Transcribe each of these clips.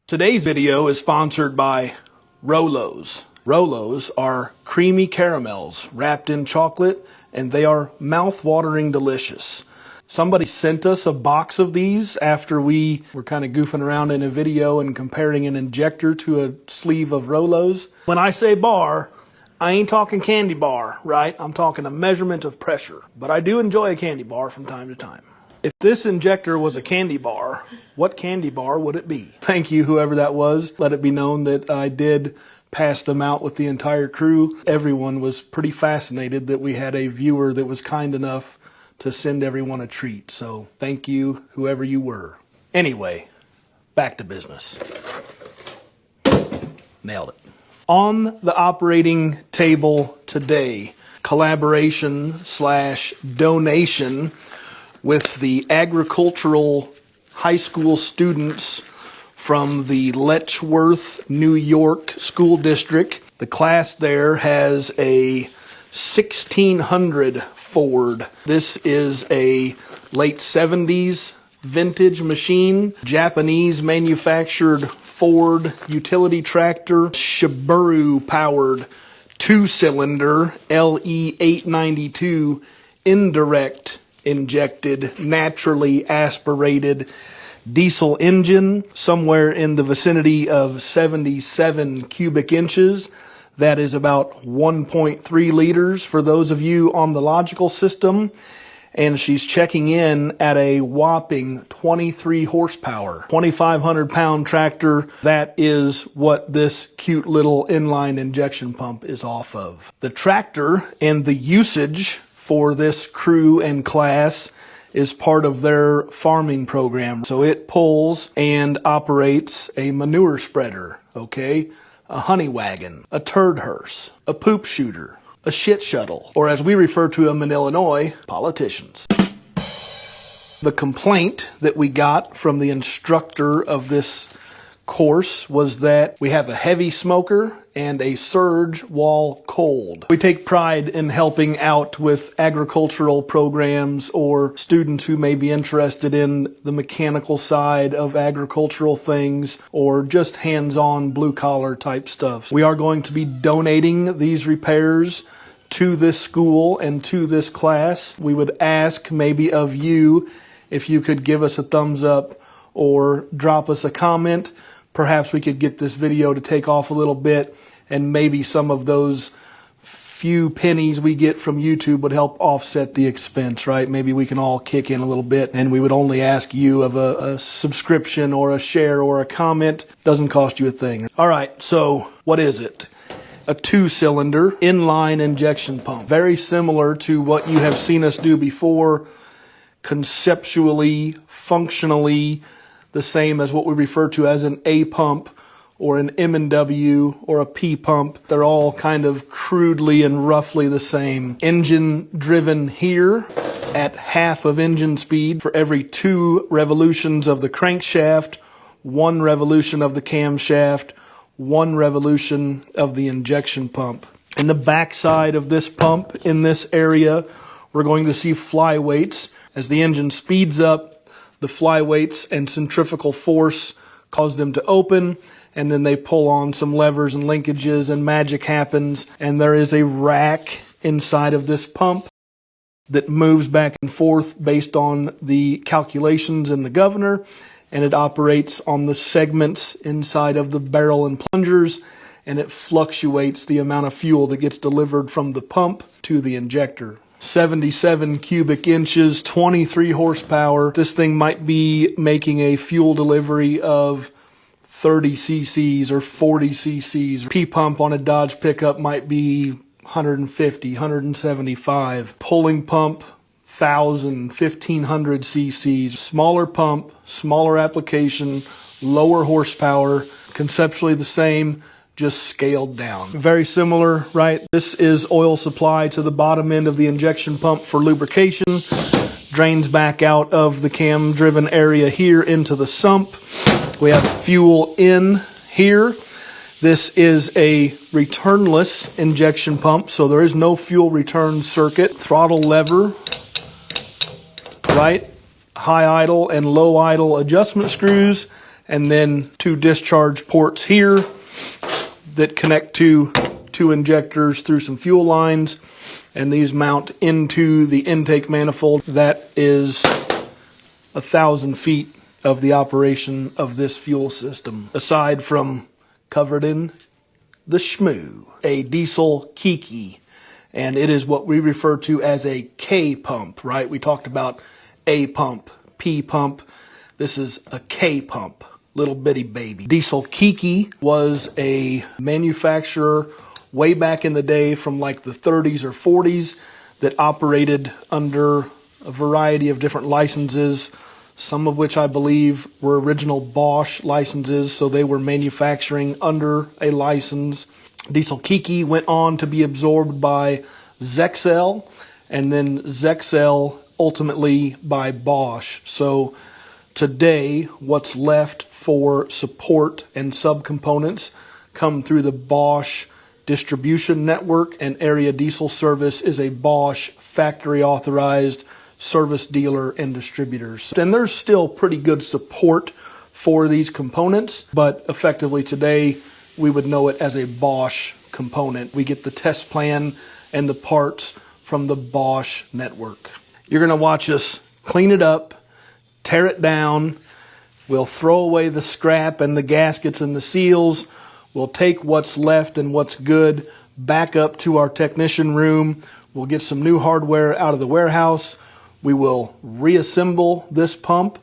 Today's video is sponsored by Rolos. Rolos are creamy caramels wrapped in chocolate, and they are mouth-watering delicious. Somebody sent us a box of these after we were kind of goofing around in a video and comparing an injector to a sleeve of Rolos. When I say bar, I ain't talking candy bar, right? I'm talking a measurement of pressure. But I do enjoy a candy bar from time to time. If this injector was a candy bar, what candy bar would it be? Thank you, whoever that was. Let it be known that I did pass them out with the entire crew. Everyone was pretty fascinated that we had a viewer that was kind enough to send everyone a treat. So thank you, whoever you were. Anyway, back to business. Nailed it. On the operating table today, collaboration/donation with the agricultural high school students from the Letchworth, New York school district. The class there has a 1600 Ford. This is a late 70s vintage machine, Japanese manufactured Ford utility tractor, Shibaura powered 2-cylinder LE892 indirect injected, naturally aspirated diesel engine, somewhere in the vicinity of 77 cubic inches. That is about 1.3 liters for those of you on the logical system. And she's checking in at a whopping 23 horsepower, 2,500 pound tractor. That is what this cute little inline injection pump is off of. The tractor and the usage for this crew and class is part of their farming program. So it pulls and operates a manure spreader, okay? A honey wagon, a turd-hearse, a poop shooter, a shit shuttle, or as we refer to them in Illinois, politicians. The complaint that we got from the instructor of this course was that we have a heavy smoker and a surge while cold. We take pride in helping out with agricultural programs or students who may be interested in the mechanical side of agricultural things or just hands-on blue-collar type stuff. We are going to be donating these repairs to this school and to this class. We would ask maybe of you if you could give us a thumbs up or drop us a comment. Perhaps we could get this video to take off a little bit, and maybe some of those few pennies we get from YouTube would help offset the expense, right? Maybe we can all kick in a little bit, and we would only ask you of a subscription or a share or a comment. Doesn't cost you a thing. All right, so what is it? A 2-cylinder inline injection pump. Very similar to what you have seen us do before, conceptually, functionally, the same as what we refer to as an A pump or an M&W or a P pump. They're all kind of crudely and roughly the same. Engine driven here at half of engine speed. For every 2 revolutions of the crankshaft, 1 revolution of the camshaft, 1 revolution of the injection pump. In the backside of this pump, in this area, we're going to see flyweights. As the engine speeds up, the flyweights and centrifugal force cause them to open, and then they pull on some levers and linkages, and magic happens, and there is a rack inside of this pump that moves back and forth based on the calculations in the governor, and it operates on the segments inside of the barrel and plungers, and it fluctuates the amount of fuel that gets delivered from the pump to the injector. 77 cubic inches, 23 horsepower. This thing might be making a fuel delivery of 30 cc's or 40 cc's. P-pump on a Dodge pickup might be 150, 175. Pulling pump, 1,000, 1,500 cc's. Smaller pump, smaller application, lower horsepower, conceptually the same, just scaled down. Very similar, right? This is oil supply to the bottom end of the injection pump for lubrication. Drains back out of the cam driven area here into the sump. We have fuel in here. This is a returnless injection pump, so there is no fuel return circuit. Throttle lever, right? High idle and low idle adjustment screws, and then 2 discharge ports here that connect to 2 injectors through some fuel lines, and these mount into the intake manifold. That is 1,000 feet of the operation of this fuel system, aside from covered in the schmoo. A Diesel Kiki, and it is what we refer to as a K pump, right? We talked about A pump, P pump. This is a K pump, little bitty baby. Diesel Kiki was a manufacturer way back in the day from like the 30s or 40s that operated under a variety of different licenses, some of which I believe were original Bosch licenses, so they were manufacturing under a license. Diesel Kiki went on to be absorbed by Zexel, and then Zexel ultimately by Bosch. So today, what's left for support and subcomponents come through the Bosch distribution network, and Area Diesel Service is a Bosch factory authorized service dealer and distributors. And there's still pretty good support for these components, but effectively today we would know it as a Bosch component. We get the test plan and the parts from the Bosch network. You're going to watch us clean it up, tear it down. We'll throw away the scrap and the gaskets and the seals. We'll take what's left and what's good back up to our technician room. We'll get some new hardware out of the warehouse. We will reassemble this pump.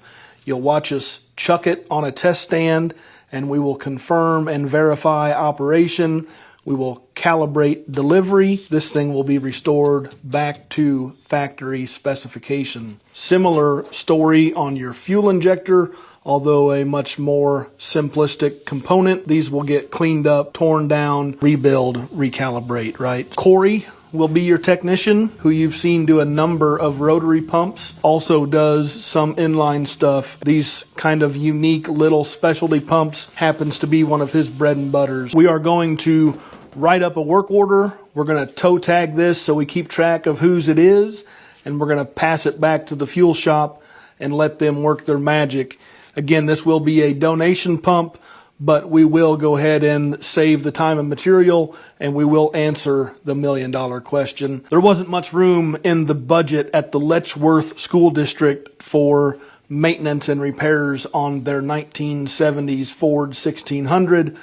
You'll watch us chuck it on a test stand, and we will confirm and verify operation. We will calibrate delivery. This thing will be restored back to factory specification. Similar story on your fuel injector, although a much more simplistic component. These will get cleaned up, torn down, rebuild, recalibrate, right? Corey will be your technician, who you've seen do a number of rotary pumps, also does some inline stuff. These kind of unique little specialty pumps happens to be one of his bread and butters. We are going to write up a work order. We're going to toe tag this so we keep track of whose it is, and we're going to pass it back to the fuel shop and let them work their magic. Again, this will be a donation pump, but we will go ahead and save the time and material, and we will answer the $1 million question. There wasn't much room in the budget at the Letchworth School District for maintenance and repairs on their 1970s Ford 1600,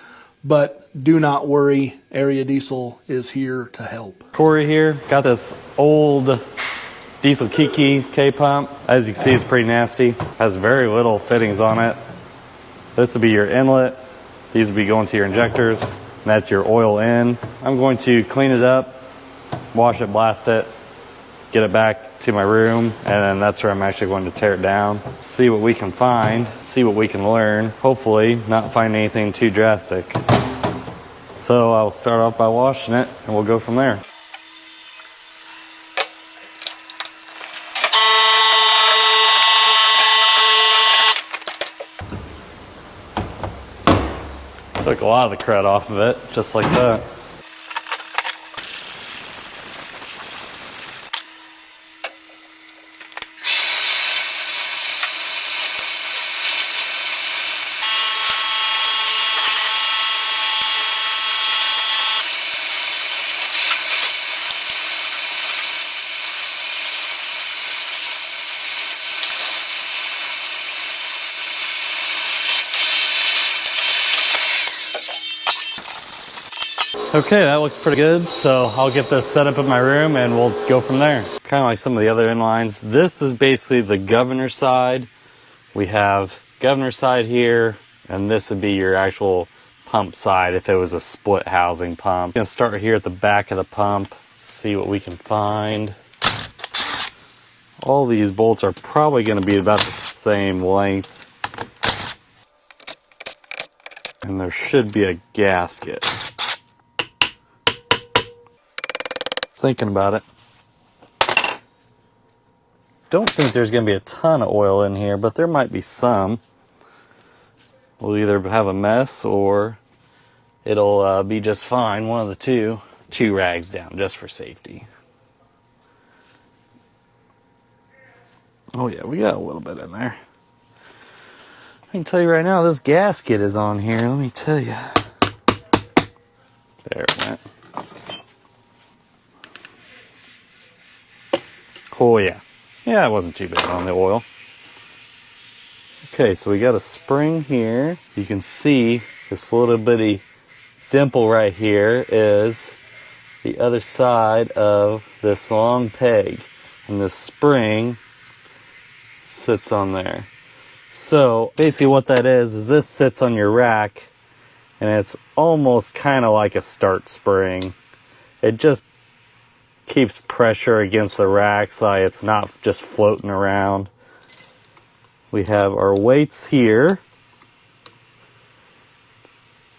but do not worry, Area Diesel is here to help. Corey here, got this old Diesel Kiki K-pump. As you can see, it's pretty nasty. Has very little fittings on it. This will be your inlet. These will be going to your injectors. And that's your oil in. I'm going to clean it up, wash it, blast it, get it back to my room, and then that's where I'm actually going to tear it down, see what we can find, see what we can learn, hopefully not find anything too drastic. So I'll start off by washing it, and we'll go from there. Took a lot of the crud off of it, just like that. Okay, that looks pretty good. So I'll get this set up in my room and we'll go from there. Kind of like some of the other inlines. This is basically the governor side. We have governor side here, and this would be your actual pump side if it was a split housing pump. I'm gonna start here at the back of the pump, see what we can find. All these bolts are probably gonna be about the same length. And there should be a gasket. Thinking about it. Don't think there's going to be a ton of oil in here, but there might be some. We'll either have a mess or it'll be just fine, one of the two. 2 rags down just for safety. Oh yeah, we got a little bit in there. I can tell you right now, this gasket is on here. Let me tell you. There it went. Oh yeah. Yeah, it wasn't too bad on the oil. Okay, so we got a spring here. You can see this little bitty dimple right here is the other side of this long peg. And this spring sits on there. So basically what that is this sits on your rack and it's almost kind of like a start spring. It just keeps pressure against the rack so it's not just floating around. We have our weights here,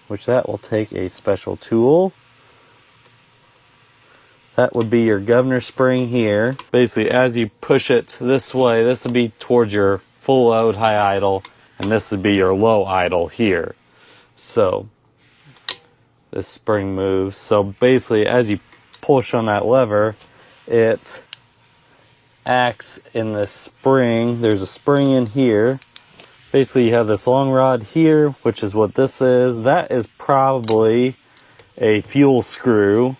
which that will take a special tool. That would be your governor spring here. Basically, as you push it this way, this would be towards your full load high idle, and this would be your low idle here. So this spring moves. So basically, as you push on that lever, it acts in the spring. There's a spring in here. Basically, you have this long rod here, which is what this is. That is probably a fuel screw,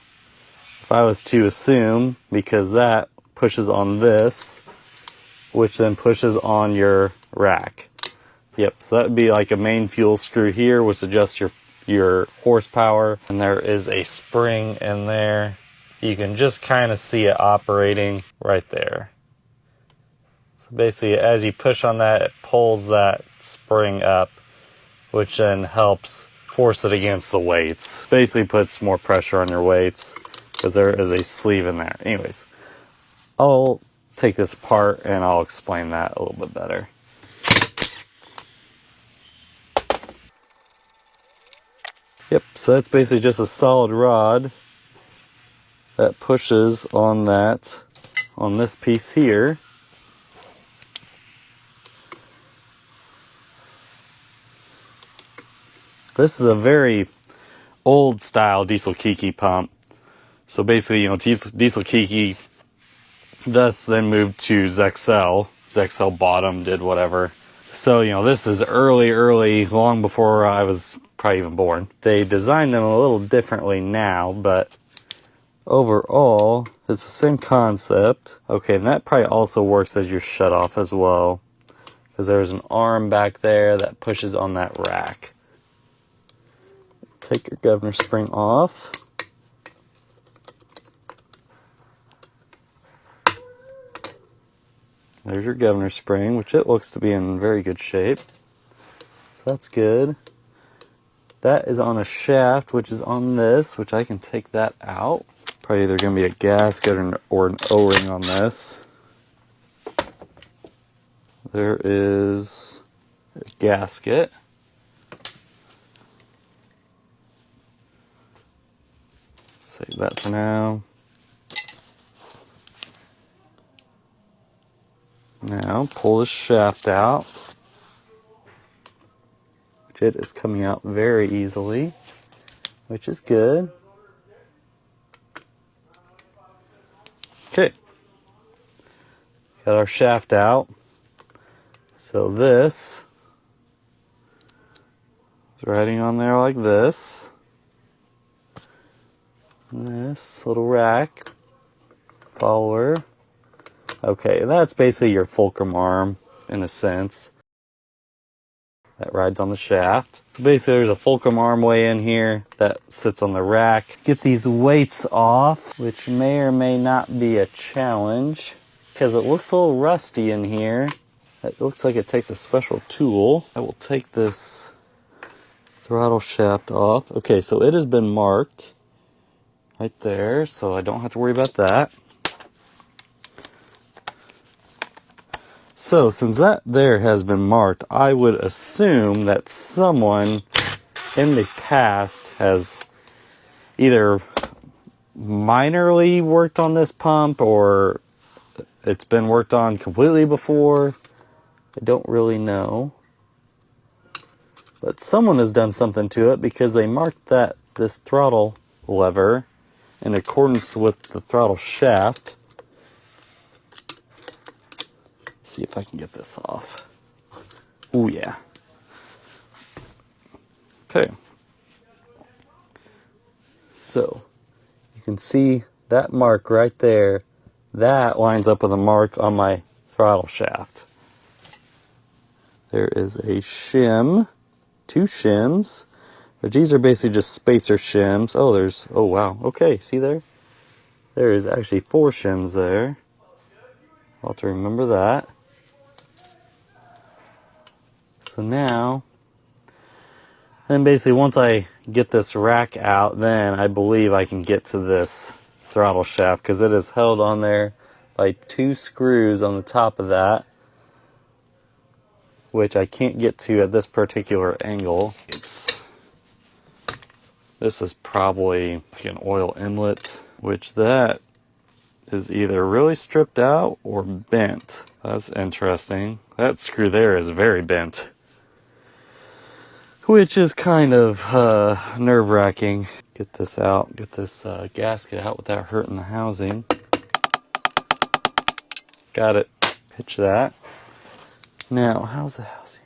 if I was to assume, because that pushes on this, which then pushes on your rack. Yep, so that would be like a main fuel screw here, which adjusts your horsepower. And there is a spring in there. You can just kind of see it operating right there. So basically, as you push on that, it pulls that spring up, which then helps force it against the weights. Basically puts more pressure on your weights because there is a sleeve in there. Anyways, I'll take this apart and I'll explain that a little bit better. Yep, so that's basically just a solid rod that pushes on this piece here. This is a very old style Diesel Kiki pump. So basically, Diesel Kiki thus then moved to Zexel. Zexel bought them, did whatever. So, this is early, long before I was probably even born. They designed them a little differently now, but overall, it's the same concept. Okay, and that probably also works as your shutoff as well, because there's an arm back there that pushes on that rack. Take your governor spring off. There's your governor spring, which it looks to be in very good shape. So that's good. That is on a shaft, which is on this, which I can take that out. Probably either going to be a gasket or an O-ring on this. There is a gasket. Save that for now. Now pull this shaft out, which it is coming out very easily, which is good. Okay, got our shaft out. So this is riding on there like this. And this little rack follower. Okay, that's basically your fulcrum arm, in a sense, that rides on the shaft. Basically, there's a fulcrum arm way in here that sits on the rack. Get these weights off, which may or may not be a challenge, because it looks a little rusty in here. It looks like it takes a special tool. I will take this throttle shaft off. Okay, so it has been marked right there, so I don't have to worry about that. So, since that there has been marked, I would assume that someone in the past has either minorly worked on this pump or it's been worked on completely before. I don't really know. But someone has done something to it because they marked this throttle lever in accordance with the throttle shaft. See if I can get this off. Oh yeah. Okay. So you can see that mark right there. That lines up with a mark on my throttle shaft. There is a shim, 2 shims, but these are basically just spacer shims. Oh wow, okay, see there? There is actually 4 shims there. I'll have to remember that. So now, then basically once I get this rack out, then I believe I can get to this throttle shaft because it is held on there by 2 screws on the top of that, which I can't get to at this particular angle. This is probably like an oil inlet, which that is either really stripped out or bent. That's interesting. That screw there is very bent, which is kind of nerve-wracking. Get this out, get this gasket out without hurting the housing. Got it. Pitch that. Now, how's the housing?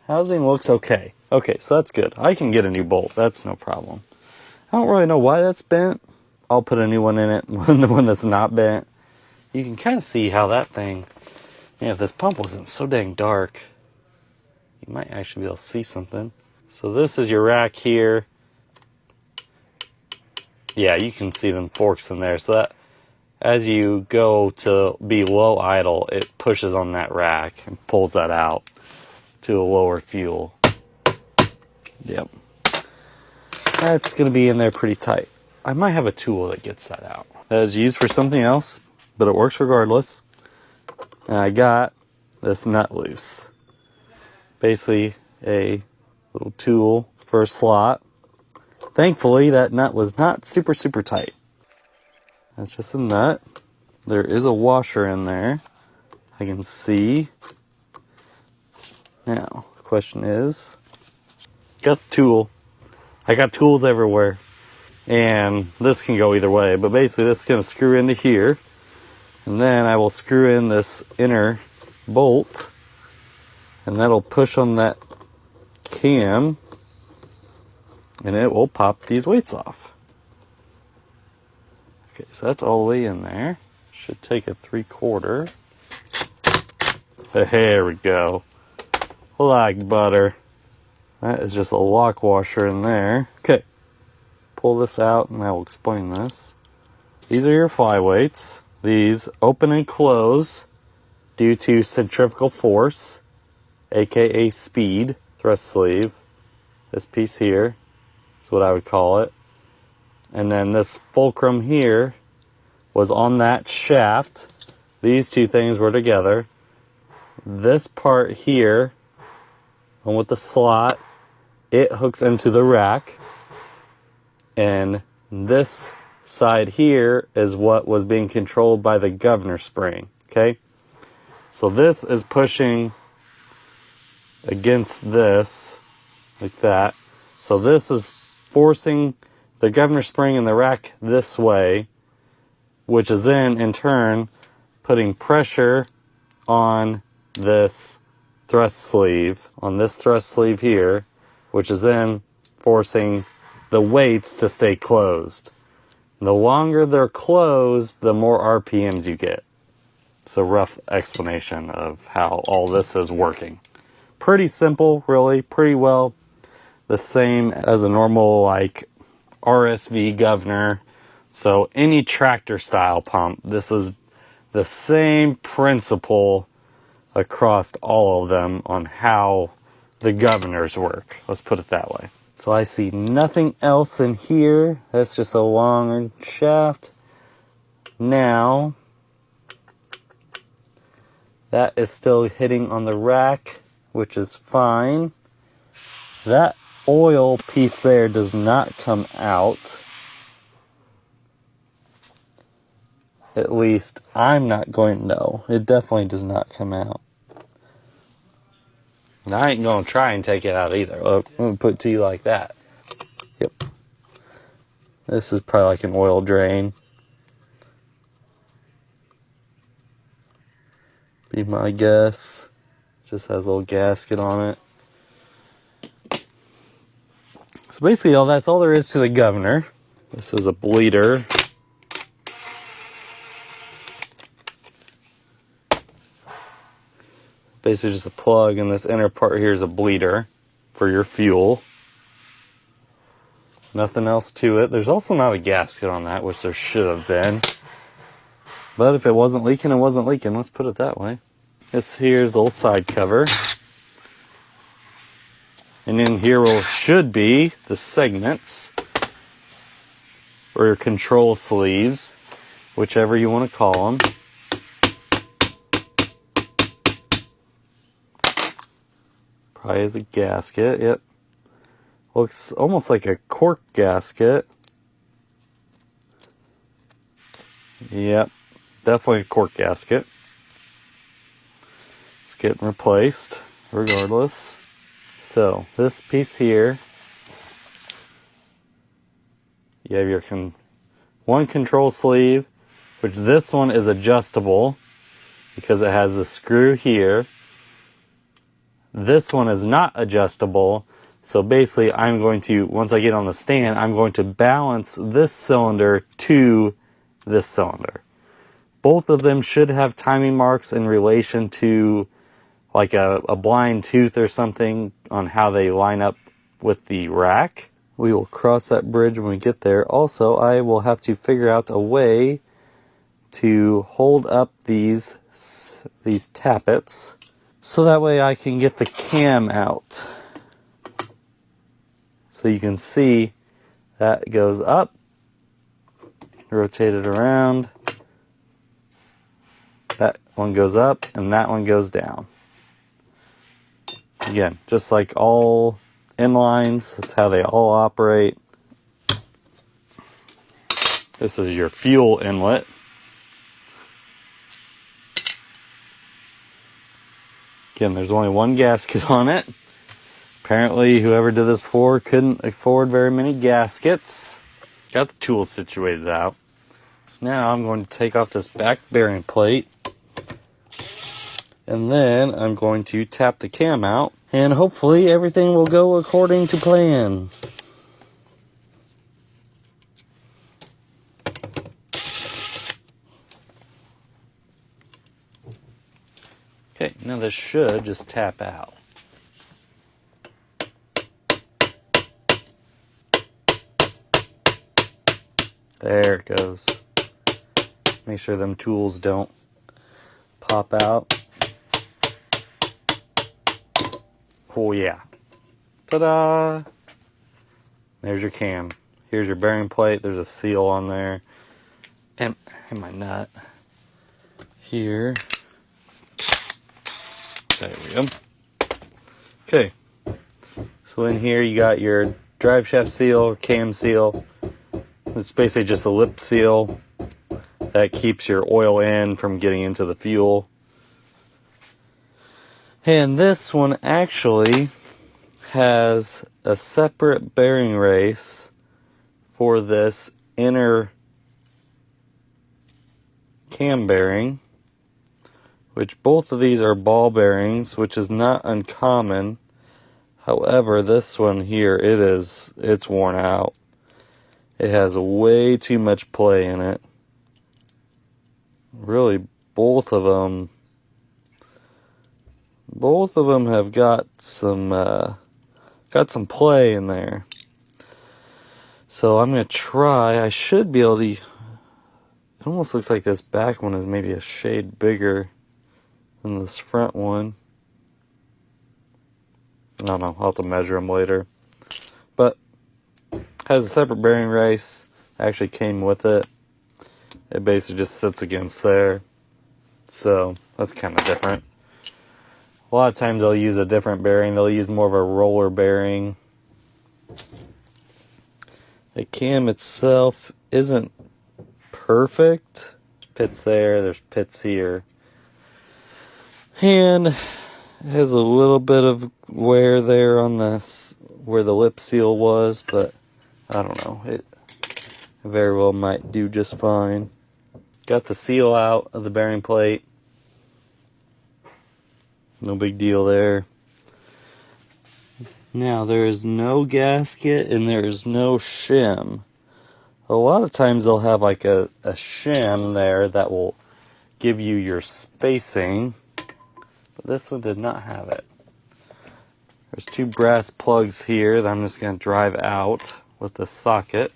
Housing looks okay. Okay, so that's good. I can get a new bolt. That's no problem. I don't really know why that's bent. I'll put a new one in it, the one that's not bent. You can kind of see how that thing, if this pump wasn't so dang dark, you might actually be able to see something. So this is your rack here. Yeah, you can see them forks in there. So that as you go to be low idle, it pushes on that rack and pulls that out to a lower fuel. Yep. That's going to be in there pretty tight. I might have a tool that gets that out. That is used for something else, but it works regardless. And I got this nut loose. Basically a little tool for a slot. Thankfully, that nut was not super tight. That's just a nut. There is a washer in there. I can see. Now, the question is, got the tool. I got tools everywhere. And this can go either way, but basically this is going to screw into here. And then I will screw in this inner bolt. And that'll push on that cam. And it will pop these weights off. Okay, so that's all the way in there. Should take a 3/4. There we go. Like butter. That is just a lock washer in there. Okay. Pull this out and I will explain this. These are your flyweights. These open and close due to centrifugal force, aka speed, thrust sleeve. This piece here is what I would call it. And then this fulcrum here was on that shaft. These two things were together. This part here, and with the slot, it hooks into the rack. And this side here is what was being controlled by the governor spring, okay? So this is pushing against this, like that. So this is forcing the governor spring in the rack this way, which is then, in turn, putting pressure on this thrust sleeve, here, which is then forcing the weights to stay closed. The longer they're closed, the more RPMs you get. It's a rough explanation of how all this is working. Pretty simple, really, pretty well the same as a normal like RSV governor. So any tractor style pump, this is the same principle across all of them on how the governors work. Let's put it that way. So I see nothing else in here. That's just a long shaft. Now, that is still hitting on the rack, which is fine. That oil piece there does not come out. At least I'm not going to know. It definitely does not come out. And I ain't going to try and take it out either. Look, I'm going to put it to you like that. Yep. This is probably like an oil drain. Be my guess. Just has a little gasket on it. So basically that's all there is to the governor. This is a bleeder. Basically just a plug, and this inner part here is a bleeder for your fuel. Nothing else to it. There's also not a gasket on that, which there should have been. But if it wasn't leaking, it wasn't leaking. Let's put it that way. This here's a little side cover. And in here should be the segments, or your control sleeves, whichever you want to call them. Probably is a gasket, yep. Looks almost like a cork gasket. Yep, definitely a cork gasket. It's getting replaced, regardless. So, this piece here, you have your one control sleeve, which this one is adjustable because it has the screw here. This one is not adjustable. So basically, I'm going to, once I get on the stand, I'm going to balance this cylinder to this cylinder. Both of them should have timing marks in relation to like a blind tooth or something on how they line up with the rack. We will cross that bridge when we get there. Also, I will have to figure out a way to hold up these tappets so that way I can get the cam out. So you can see that goes up, rotate it around, that one goes up, and that one goes down. Again, just like all inlines, that's how they all operate. This is your fuel inlet. Again, there's only one gasket on it. Apparently, whoever did this before couldn't afford very many gaskets. Got the tools situated out. So now I'm going to take off this back bearing plate. And then I'm going to tap the cam out. And hopefully everything will go according to plan. Okay, now this should just tap out. There it goes. Make sure them tools don't pop out. Oh yeah. Ta-da! There's your cam. Here's your bearing plate. There's a seal on there. And my nut. Here. There we go. Okay. So in here you got your drive shaft seal, cam seal. It's basically just a lip seal that keeps your oil in from getting into the fuel. And this one actually has a separate bearing race for this inner cam bearing, which both of these are ball bearings, which is not uncommon. However, this one here, it's worn out. It has way too much play in it. Really, both of them have got some play in there. So I'm gonna try. I should be able to. It almost looks like this back one is maybe a shade bigger than this front one. I don't know. I'll have to measure them later. But has a separate bearing race. Actually came with it. It basically just sits against there. So that's kind of different. A lot of times they'll use a different bearing. They'll use more of a roller bearing. The cam itself isn't perfect. There's pits there. There's pits here. And it has a little bit of wear there on this, where the lip seal was, but I don't know. It very well might do just fine. Got the seal out of the bearing plate. No big deal there. Now there is no gasket and there is no shim. A lot of times they'll have like a shim there that will give you your spacing, but this one did not have it. There's two brass plugs here that I'm just going to drive out with the socket.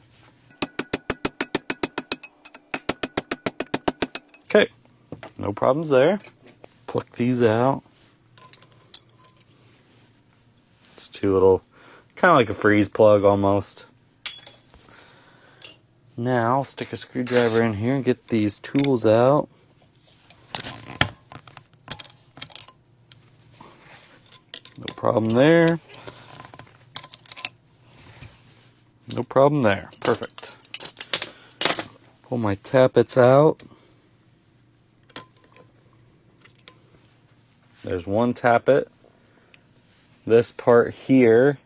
Okay, no problems there. Pluck these out. It's two little, kind of like a freeze plug almost. Now, I'll stick a screwdriver in here and get these tools out. No problem there. No problem there. Perfect. Pull my tappets out. There's one tappet. This part here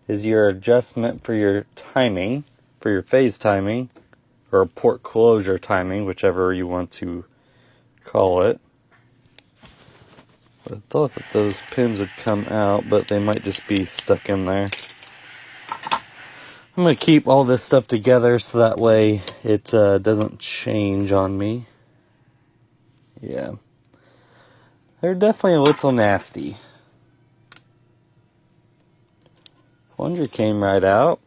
is your adjustment for your timing, for your phase timing, or port closure timing, whichever you want to call it. I thought that those pins would come out, but they might just be stuck in there. I'm going to keep all this stuff together so that way it doesn't change on me. Yeah. They're definitely a little nasty. Plunger came right out.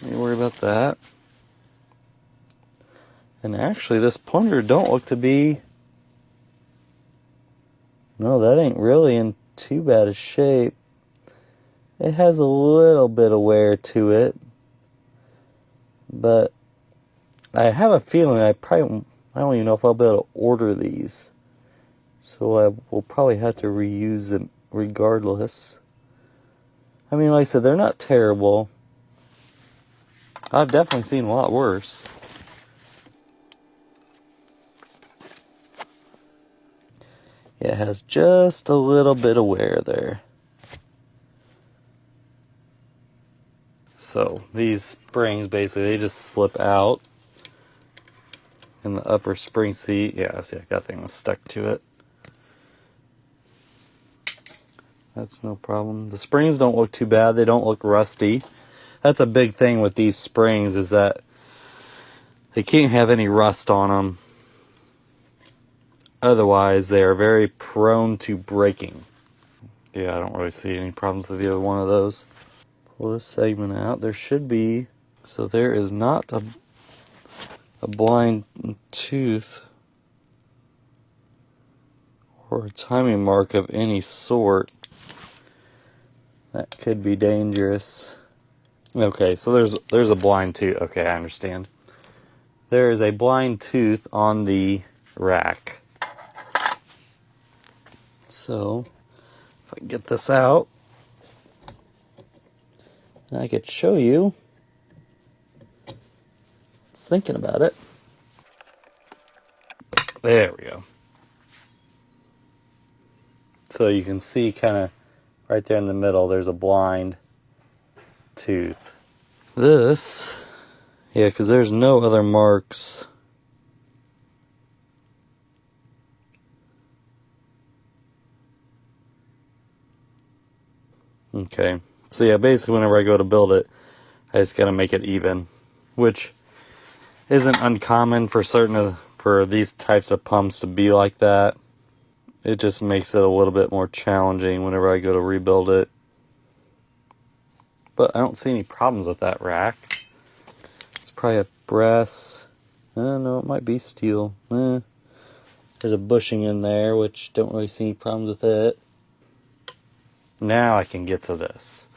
Let me worry about that. And actually, this plunger don't look to be... No, that ain't really in too bad a shape. It has a little bit of wear to it. But I have a feeling I don't even know if I'll be able to order these. So I will probably have to reuse them regardless. I mean, like I said, they're not terrible. I've definitely seen a lot worse. Yeah, it has just a little bit of wear there. So these springs basically, they just slip out in the upper spring seat. Yeah, see, I got things stuck to it. That's no problem. The springs don't look too bad. They don't look rusty. That's a big thing with these springs, is that they can't have any rust on them. Otherwise, they are very prone to breaking. Yeah, I don't really see any problems with either one of those. Pull this segment out. There should be... So there is not a blind tooth or a timing mark of any sort. That could be dangerous. Okay, so there's a blind tooth. Okay, I understand. There is a blind tooth on the rack. So, if I can get this out, I could show you. It's thinking about it. There we go. So you can see kind of right there in the middle, there's a blind tooth. This, yeah, because there's no other marks. Okay, so yeah, basically whenever I go to build it, I just gotta make it even, which isn't uncommon for for these types of pumps to be like that. It just makes it a little bit more challenging whenever I go to rebuild it. But I don't see any problems with that rack. It's probably a brass. No, it might be steel. There's a bushing in there, which don't really see any problems with it. Now I can get to this.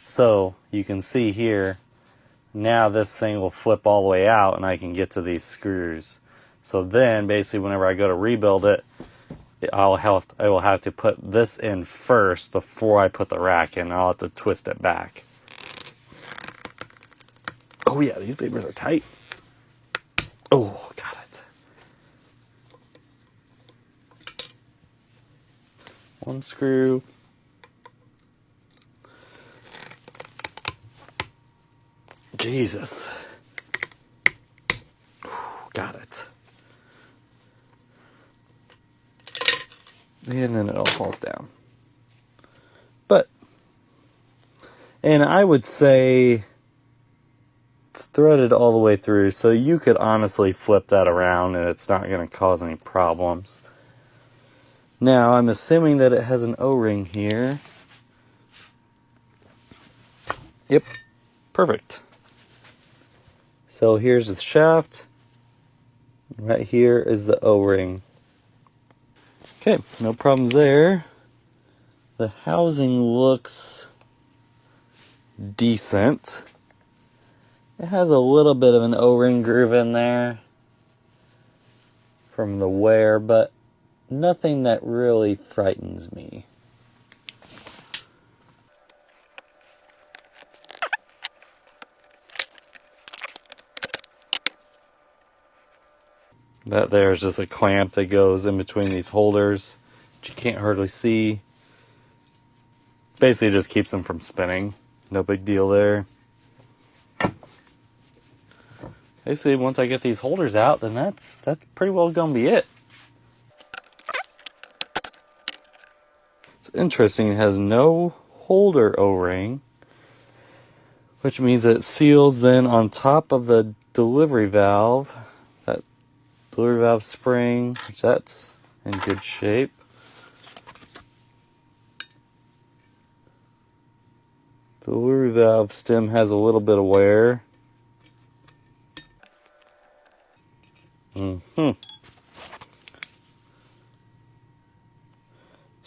So you can see here, now this thing will flip all the way out and I can get to these screws. So then basically whenever I go to rebuild it, I will have to put this in first before I put the rack in. I'll have to twist it back. Oh yeah, these papers are tight. Oh, got it. One screw. Jesus. Got it. And then it all falls down. And I would say it's threaded all the way through, so you could honestly flip that around and it's not going to cause any problems. Now, I'm assuming that it has an O-ring here. Yep, perfect. So here's the shaft. Right here is the O-ring. Okay, no problems there. The housing looks decent. It has a little bit of an O-ring groove in there from the wear, but nothing that really frightens me. That there's just a clamp that goes in between these holders, which you can't hardly see. Basically just keeps them from spinning. No big deal there. Basically, once I get these holders out, then that's pretty well gonna be it. It's interesting, it has no holder O-ring, which means it seals then on top of the delivery valve. That delivery valve spring, which that's in good shape. The delivery valve stem has a little bit of wear. It's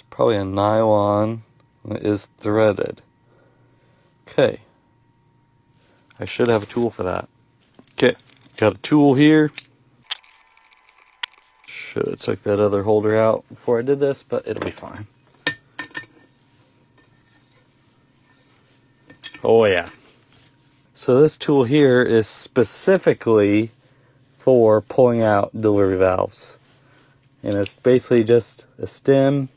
probably a nylon. It is threaded. Okay. I should have a tool for that. Okay, got a tool here. Should have took that other holder out before I did this, but it'll be fine. Oh yeah. So this tool here is specifically for pulling out delivery valves. And it's basically just a stem.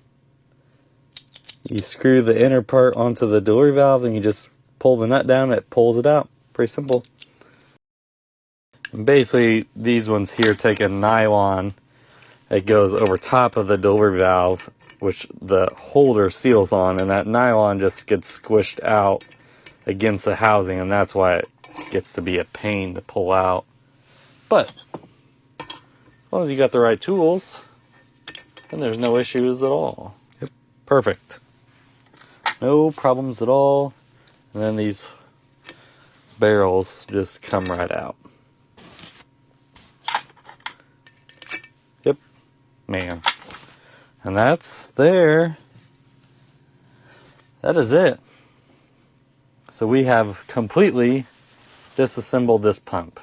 You screw the inner part onto the delivery valve and you just pull the nut down, it pulls it out. Pretty simple. And basically, these ones here take a nylon that goes over top of the delivery valve, which the holder seals on, and that nylon just gets squished out against the housing, and that's why it gets to be a pain to pull out. But as long as you got the right tools, then there's no issues at all. Yep, perfect. No problems at all. And then these barrels just come right out. Yep, man. And that's there. That is it. So we have completely disassembled this pump.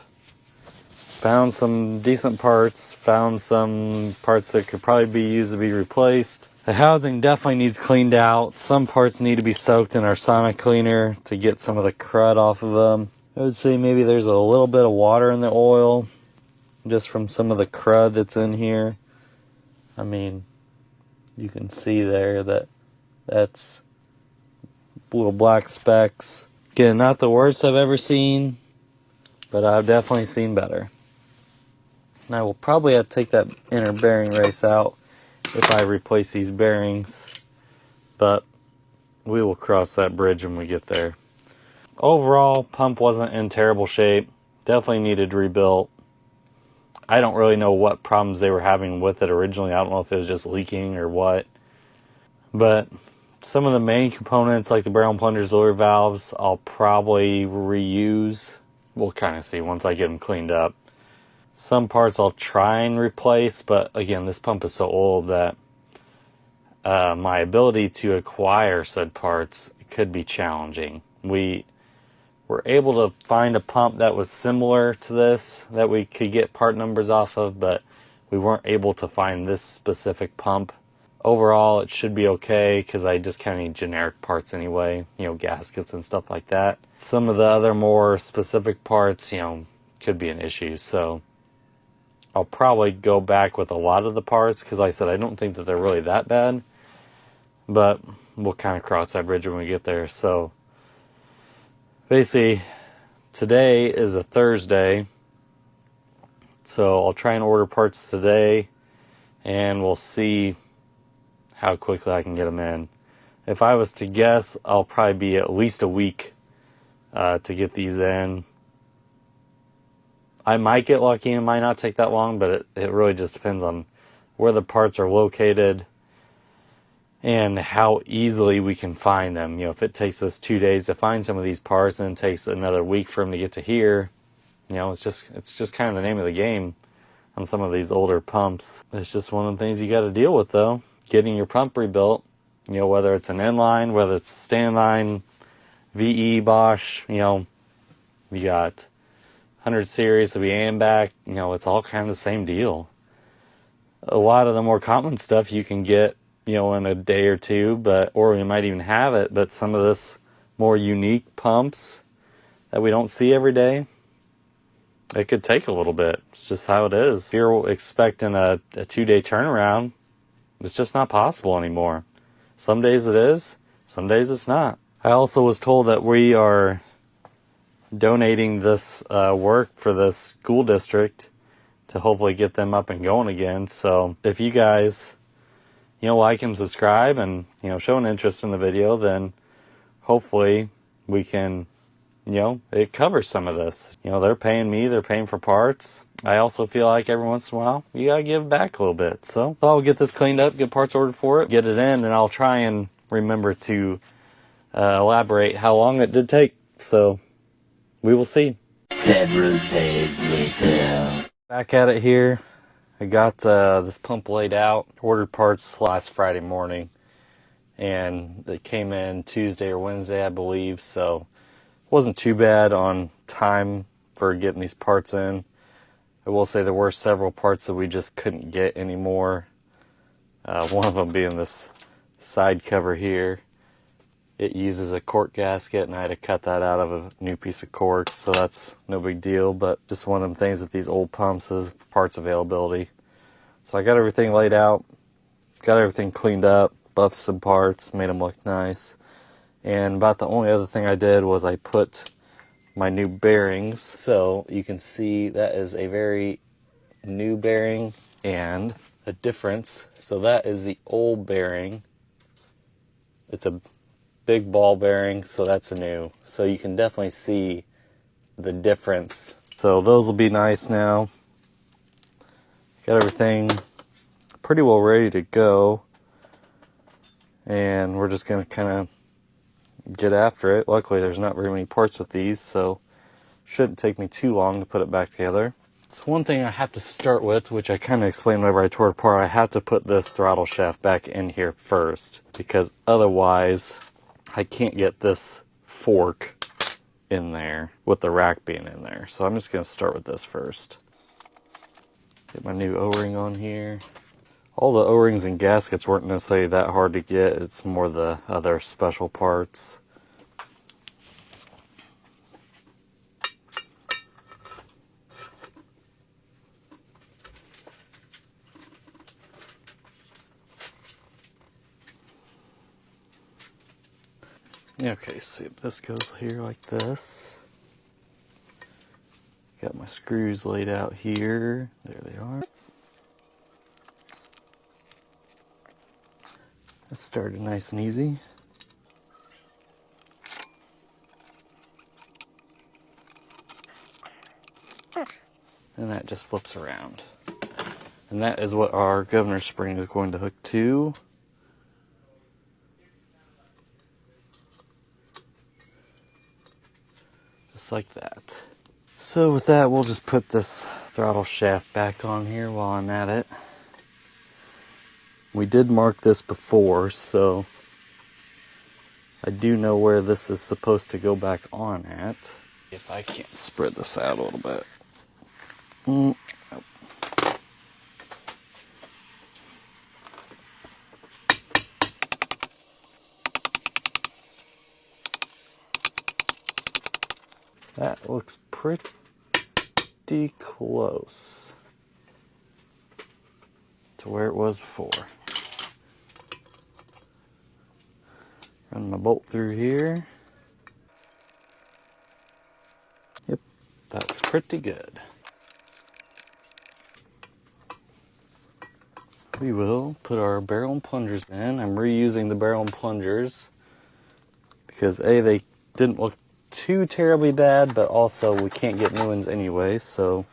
Found some decent parts, found some parts that could probably be used to be replaced. The housing definitely needs cleaned out. Some parts need to be soaked in our sonic cleaner to get some of the crud off of them. I would say maybe there's a little bit of water in the oil, just from some of the crud that's in here. I mean, you can see there that that's little black specks. Again, not the worst I've ever seen, but I've definitely seen better. And I will probably have to take that inner bearing race out if I replace these bearings, but we will cross that bridge when we get there. Overall, pump wasn't in terrible shape. Definitely needed rebuilt. I don't really know what problems they were having with it originally. I don't know if it was just leaking or what. But some of the main components, like the barrel and plungers, delivery valves, I'll probably reuse. We'll kind of see once I get them cleaned up. Some parts I'll try and replace, but again, this pump is so old that my ability to acquire said parts could be challenging. We were able to find a pump that was similar to this that we could get part numbers off of, but we weren't able to find this specific pump. Overall, it should be okay because I just kind of need generic parts anyway, you know, gaskets and stuff like that. Some of the other more specific parts, you know, could be an issue, so I'll probably go back with a lot of the parts because, like I said, I don't think that they're really that bad, but we'll kind of cross that bridge when we get there. So basically, today is a Thursday, so I'll try and order parts today, and we'll see how quickly I can get them in. If I was to guess, I'll probably be at least a week to get these in. I might get lucky and it might not take that long, but it really just depends on where the parts are located and how easily we can find them. You know, if it takes us 2 days to find some of these parts and it takes another week for them to get to here, you know, it's just kind of the name of the game on some of these older pumps. It's just one of the things you got to deal with, though. Getting your pump rebuilt, you know, whether it's an inline, whether it's stand line, VE, Bosch, you know, you got 100 series to be and back, you know, it's all kind of the same deal. A lot of the more common stuff you can get, you know, in a day or two, or you might even have it, but some of this more unique pumps that we don't see every day, it could take a little bit. It's just how it is. If you're expecting a 2-day turnaround, it's just not possible anymore. Some days it is, some days it's not. I also was told that we are donating this work for the school district to hopefully get them up and going again. So if you guys, you know, like and subscribe and, you know, show an interest in the video, then hopefully we can, you know, it covers some of this. You know, they're paying me, they're paying for parts. I also feel like every once in a while, you gotta give back a little bit. So I'll get this cleaned up, get parts ordered for it, get it in, and I'll try and remember to elaborate how long it did take. So we will see. Several days later. Back at it here. I got this pump laid out, ordered parts last Friday morning, and they came in Tuesday or Wednesday, I believe, so it wasn't too bad on time for getting these parts in. I will say there were several parts that we just couldn't get anymore. One of them being this side cover here. It uses a cork gasket, and I had to cut that out of a new piece of cork, so that's no big deal, but just one of them things with these old pumps is parts availability. So I got everything laid out, got everything cleaned up, buffed some parts, made them look nice, and about the only other thing I did was I put my new bearings. So you can see that is a very new bearing and a difference. So that is the old bearing. It's a big ball bearing, so that's a new. So you can definitely see the difference. So those will be nice now. Got everything pretty well ready to go, and we're just gonna kind of get after it. Luckily there's not very many parts with these, so shouldn't take me too long to put it back together. So one thing I have to start with, which I kind of explained whenever I tore it apart, I had to put this throttle shaft back in here first, because otherwise I can't get this fork in there with the rack being in there. So I'm just going to start with this first. Get my new O-ring on here. All the O-rings and gaskets weren't necessarily that hard to get. It's more the other special parts. Okay, so this goes here like this. Got my screws laid out here. There they are. That started nice and easy. And that just flips around. And that is what our governor spring is going to hook to. Just like that. So with that, we'll just put this throttle shaft back on here while I'm at it. We did mark this before, so I do know where this is supposed to go back on at. If I can't spread this out a little bit. Nope. That looks pretty close to where it was before. Run my bolt through here. Yep, that looks pretty good. We will put our barrel and plungers in. I'm reusing the barrel and plungers because A, they didn't look too terribly bad, but also we can't get new ones anyway, so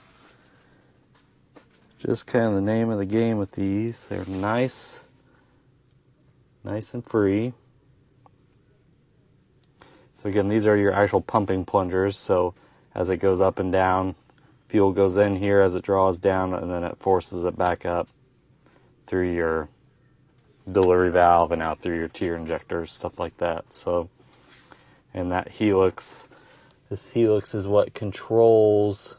just kind of the name of the game with these. They're nice and free. So again, these are your actual pumping plungers, so as it goes up and down, fuel goes in here as it draws down, and then it forces it back up through your delivery valve and out through your tear injectors, stuff like that. So, and that helix, this helix is what controls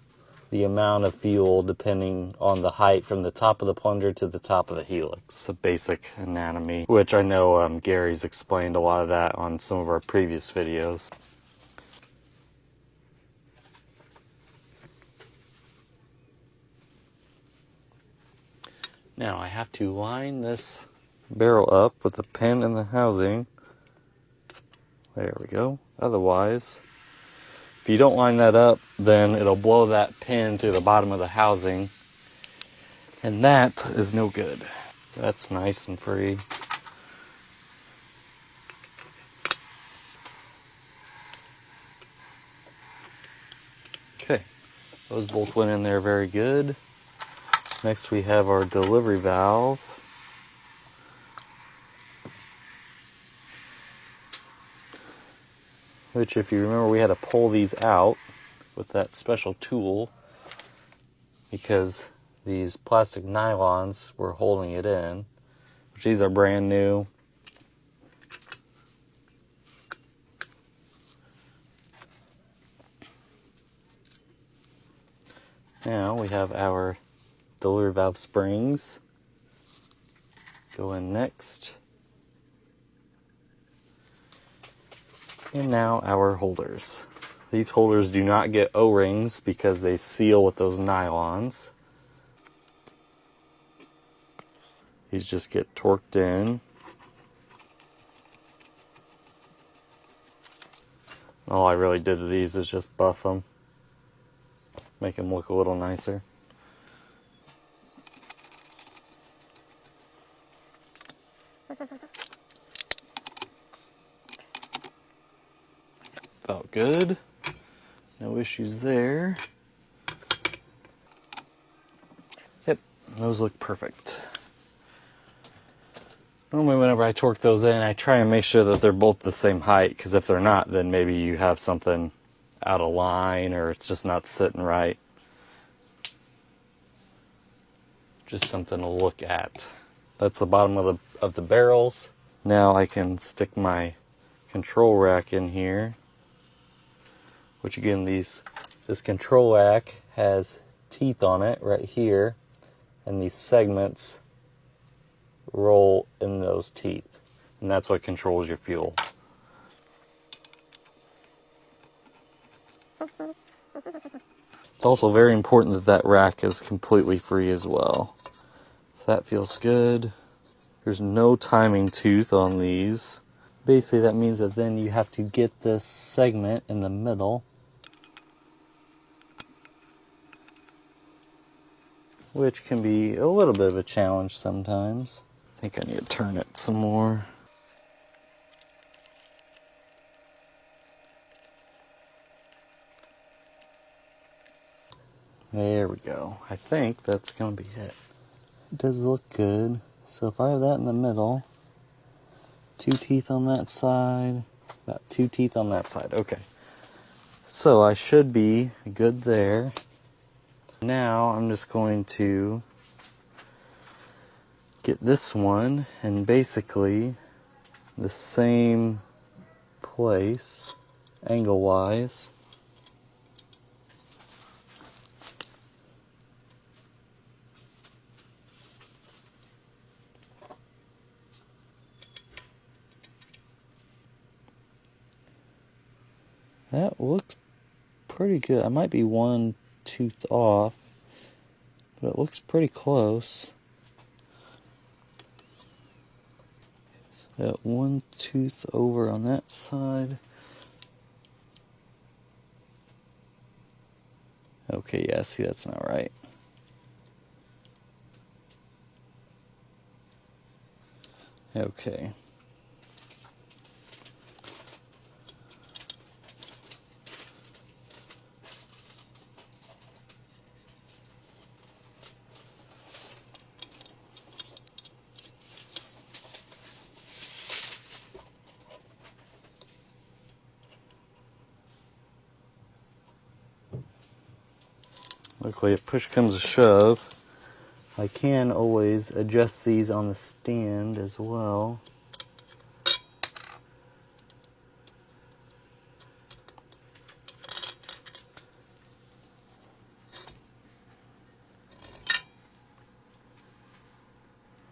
the amount of fuel depending on the height from the top of the plunger to the top of the helix. The basic anatomy, which I know Gary's explained a lot of that on some of our previous videos. Now I have to line this barrel up with the pin and the housing. There we go. Otherwise, if you don't line that up, then it'll blow that pin through the bottom of the housing, and that is no good. That's nice and free. Okay, those both went in there very good. Next we have our delivery valve. Which, if you remember, we had to pull these out with that special tool because these plastic nylons were holding it in, which these are brand new. Now we have our delivery valve springs go in next. And now our holders. These holders do not get O-rings because they seal with those nylons. These just get torqued in. All I really did to these is just buff them, make them look a little nicer. Felt good. No issues there. Yep, those look perfect. Normally whenever I torque those in, I try and make sure that they're both the same height, because if they're not, then maybe you have something out of line or it's just not sitting right. Just something to look at. That's the bottom of the barrels. Now I can stick my control rack in here. Which again, this control rack has teeth on it right here, and these segments roll in those teeth, and that's what controls your fuel. It's also very important that that rack is completely free as well. So that feels good. There's no timing tooth on these. Basically that means that then you have to get this segment in the middle, which can be a little bit of a challenge sometimes. I think I need to turn it some more. There we go. I think that's going to be it. It does look good. So if I have that in the middle, 2 teeth on that side, about 2 teeth on that side. Okay. So I should be good there. Now I'm just going to get this one and basically the same place, angle-wise. That looks pretty good. I might be 1 tooth off, but it looks pretty close. So got 1 tooth over on that side. Okay, yeah, see, that's not right. Okay. Luckily, if push comes to shove, I can always adjust these on the stand as well.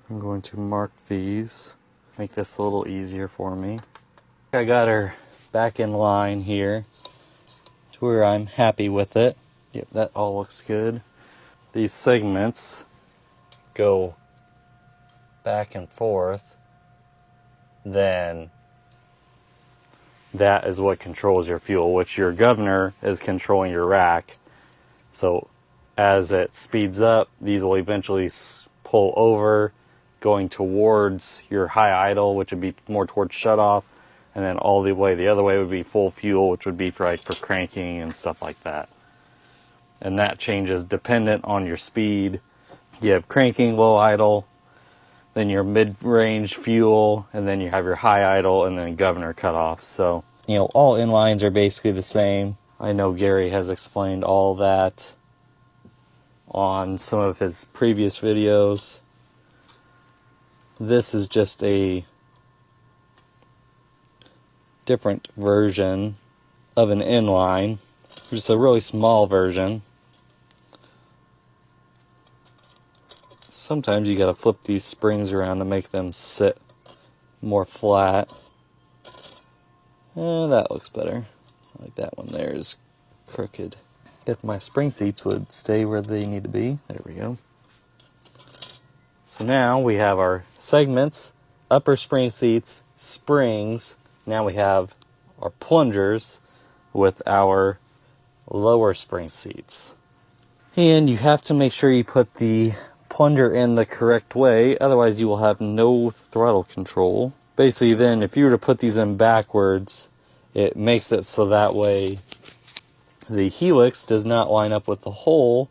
I'm going to mark these, make this a little easier for me. I got her back in line here to where I'm happy with it. Yep, that all looks good. These segments go back and forth, then that is what controls your fuel, which your governor is controlling your rack. So as it speeds up, these will eventually pull over, going towards your high idle, which would be more towards shutoff, and then all the way the other way would be full fuel, which would be for cranking and stuff like that. And that changes dependent on your speed. You have cranking, low idle, then your mid-range fuel, and then you have your high idle, and then governor cutoff. So, you know, all inlines are basically the same. I know Gary has explained all that on some of his previous videos. This is just a different version of an inline, just a really small version. Sometimes you gotta flip these springs around to make them sit more flat. That looks better. I like that one there is crooked. If my spring seats would stay where they need to be. There we go. So now we have our segments, upper spring seats, springs. Now we have our plungers with our lower spring seats. And you have to make sure you put the plunger in the correct way, otherwise you will have no throttle control. Basically then, if you were to put these in backwards, it makes it so that way the helix does not line up with the hole,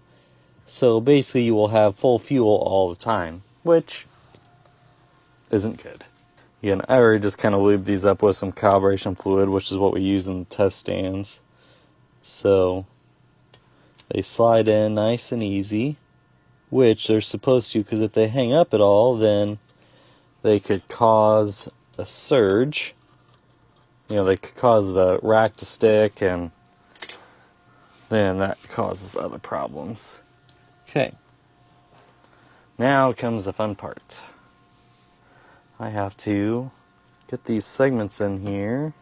so basically you will have full fuel all the time, which isn't good. Again, I already just kind of lubed these up with some calibration fluid, which is what we use in the test stands. So they slide in nice and easy, which they're supposed to, because if they hang up at all, then they could cause a surge. You know, they could cause the rack to stick, and then that causes other problems. Okay. Now comes the fun part. I have to get these segments in here.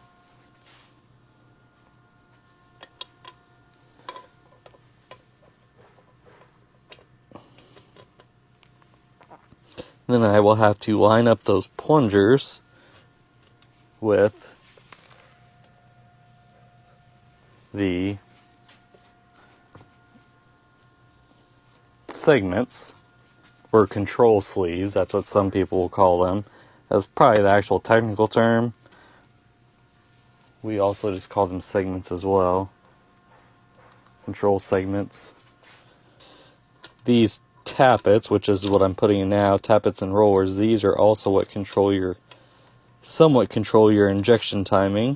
Then I will have to line up those plungers with the segments, or control sleeves. That's what some people will call them. That's probably the actual technical term. We also just call them segments as well. Control segments. These tappets, which is what I'm putting in now, tappets and rollers, these are also what somewhat control your injection timing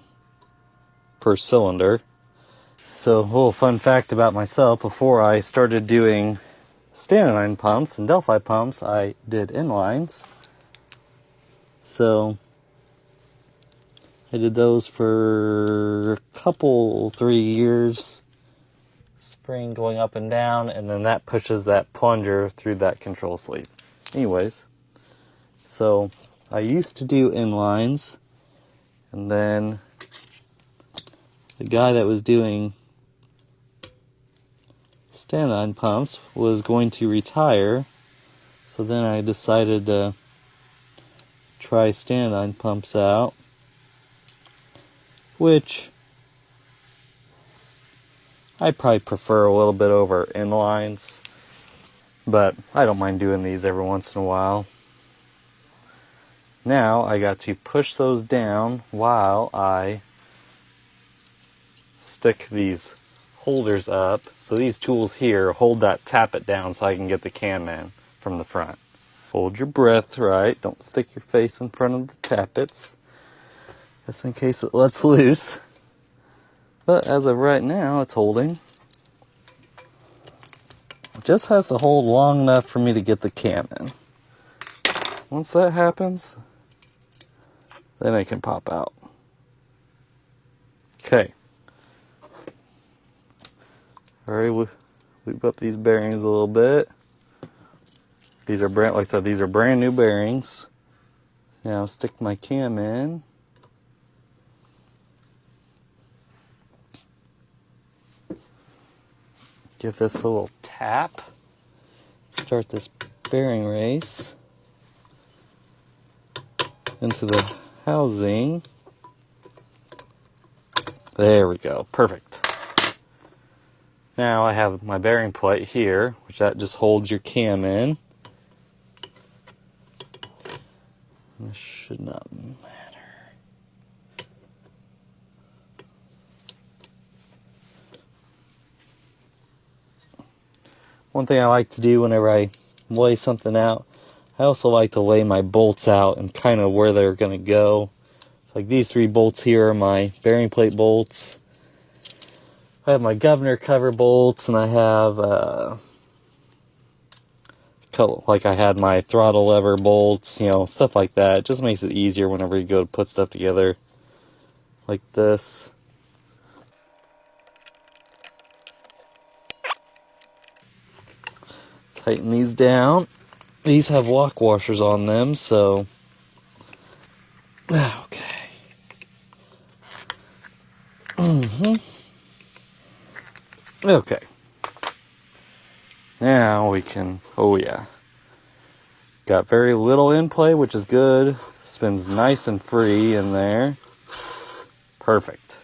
per cylinder. So, a little fun fact about myself, before I started doing stand-in pumps and Delphi pumps, I did inlines. So I did those for a couple, 3 years. Spring going up and down, and then that pushes that plunger through that control sleeve. Anyways, so I used to do inlines, and then the guy that was doing stand-on pumps was going to retire, so then I decided to try stand-on pumps out, which I probably prefer a little bit over inlines, but I don't mind doing these every once in a while. Now I got to push those down while I stick these holders up. So these tools here hold that tappet down so I can get the cam in from the front. Hold your breath, right? Don't stick your face in front of the tappets, just in case it lets loose. But as of right now, it's holding. It just has to hold long enough for me to get the cam in. Once that happens, then it can pop out. Okay. Alright, we'll loop up these bearings a little bit. These are brand, like I said, these are brand new bearings. Now stick my cam in. Give this a little tap. Start this bearing race into the housing. There we go. Perfect. Now I have my bearing plate here, which that just holds your cam in. This should not matter. One thing I like to do whenever I lay something out, I also like to lay my bolts out and kind of where they're going to go. So like these 3 bolts here are my bearing plate bolts. I have my governor cover bolts, and I have like I had my throttle lever bolts, you know, stuff like that. It just makes it easier whenever you go to put stuff together like this. Tighten these down. These have lock washers on them, so okay. Okay. Now we can, oh yeah. Got very little in play, which is good. Spins nice and free in there. Perfect.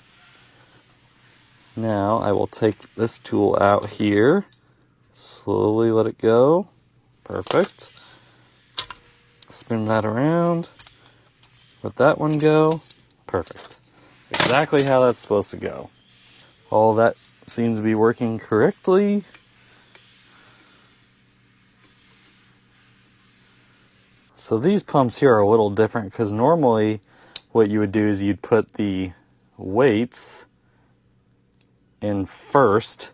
Now I will take this tool out here. Slowly let it go. Perfect. Spin that around. Let that one go. Perfect. Exactly how that's supposed to go. All that seems to be working correctly. So these pumps here are a little different because normally what you would do is you'd put the weights in first.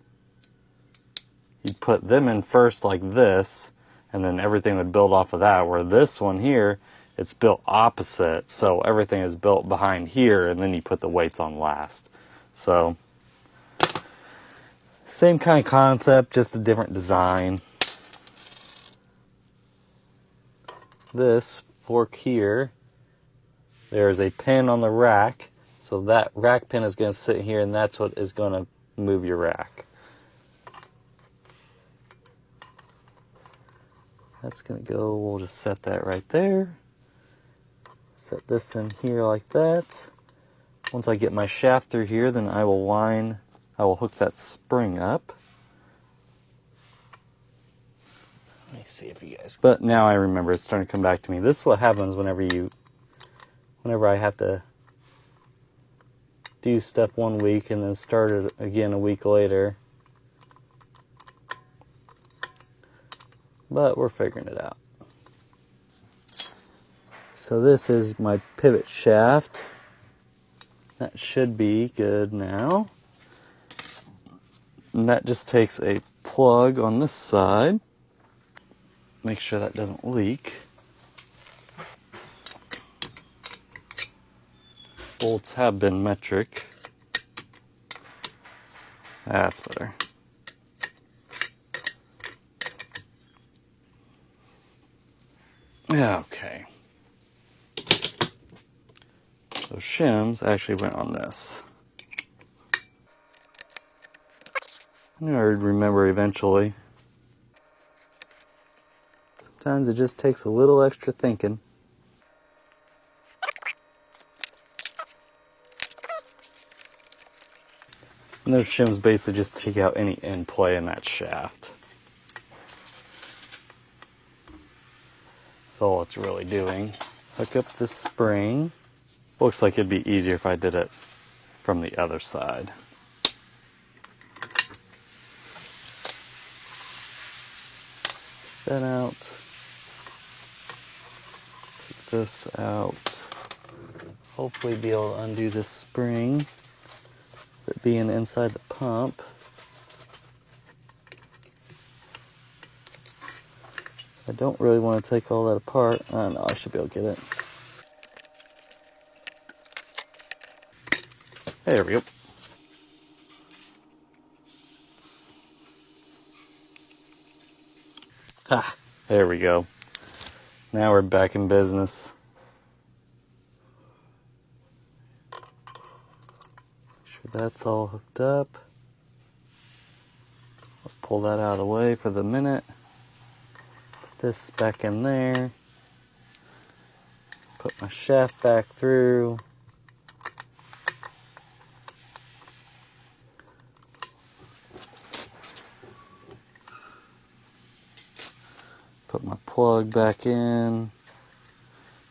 You'd put them in first like this, and then everything would build off of that, where this one here, it's built opposite, so everything is built behind here, and then you put the weights on last. So, same kind of concept, just a different design. This fork here, there's a pin on the rack, so that rack pin is going to sit here, and that's what is going to move your rack. That's going to go, we'll just set that right there. Set this in here like that. Once I get my shaft through here, then I will hook that spring up. Let me see if you guys... But now I remember, it's starting to come back to me. This is what happens whenever I have to do stuff 1 week and then start it again a week later. But we're figuring it out. So this is my pivot shaft. That should be good now. And that just takes a plug on this side. Make sure that doesn't leak. Bolts have been metric. That's better. Okay. Those shims actually went on this. I knew I would remember eventually. Sometimes it just takes a little extra thinking. And those shims basically just take out any end play in that shaft. That's all it's really doing. Hook up this spring. Looks like it'd be easier if I did it from the other side. That out. Take this out. Hopefully be able to undo this spring. It being inside the pump. I don't really want to take all that apart. No, I should be able to get it. There we go. Ah, there we go. Now we're back in business. Make sure that's all hooked up. Let's pull that out of the way for the minute. Put this back in there. Put my shaft back through. Put my plug back in.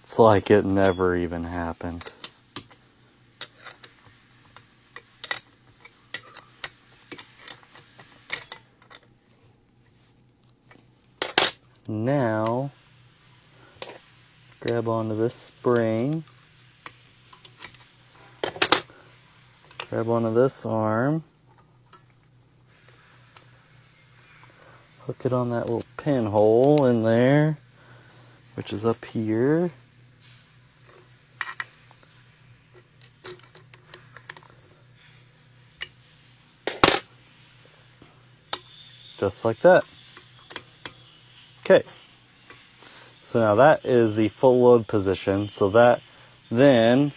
It's like it never even happened. Now, grab onto this spring. Grab onto this arm. Hook it on that little pinhole in there, which is up here. Just like that. Okay. So now that is the full load position. So that then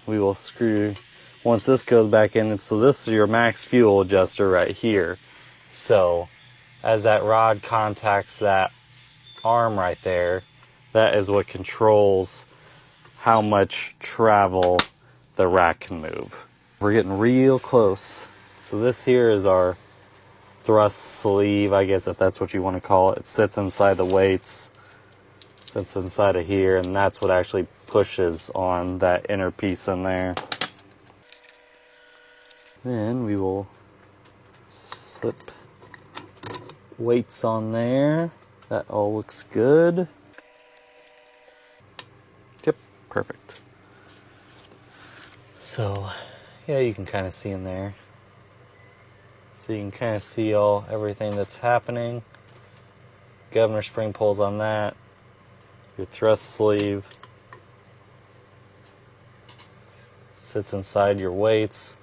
we will screw, once this goes back in, so this is your max fuel adjuster right here. So as that rod contacts that arm right there, that is what controls how much travel the rack can move. We're getting real close. So this here is our thrust sleeve, I guess, if that's what you want to call it. It sits inside the weights, sits inside of here, and that's what actually pushes on that inner piece in there. Then we will slip weights on there. That all looks good. Yep, perfect. So, yeah, you can kind of see in there. So you can kind of see everything that's happening. Governor spring pulls on that. Your thrust sleeve sits inside your weights,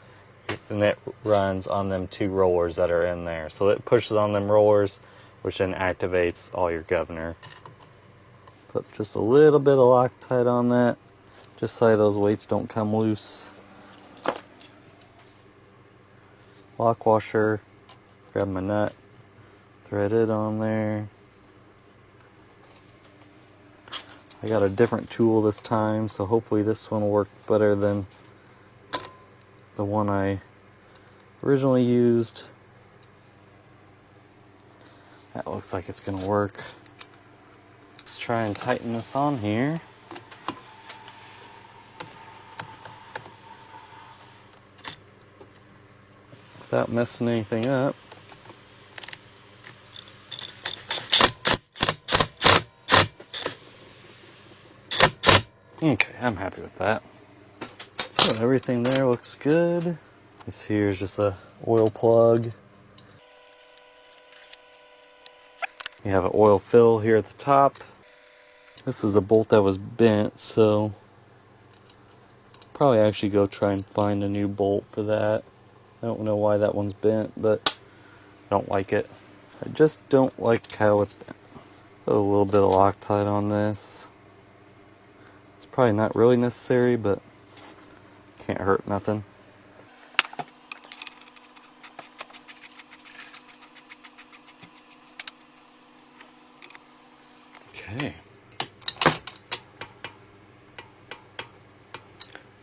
and it runs on them two rollers that are in there. So it pushes on them rollers, which then activates all your governor. Put just a little bit of Loctite on that, just so those weights don't come loose. Lock washer, grab my nut, thread it on there. I got a different tool this time, so hopefully this one will work better than the one I originally used. That looks like it's gonna work. Let's try and tighten this on here. Without messing anything up. Okay, I'm happy with that. So everything there looks good. This here is just a oil plug. You have an oil fill here at the top. This is a bolt that was bent, so probably actually go try and find a new bolt for that. I don't know why that one's bent, but I don't like it. I just don't like how it's bent. Put a little bit of Loctite on this. It's probably not really necessary, but can't hurt nothing. Okay.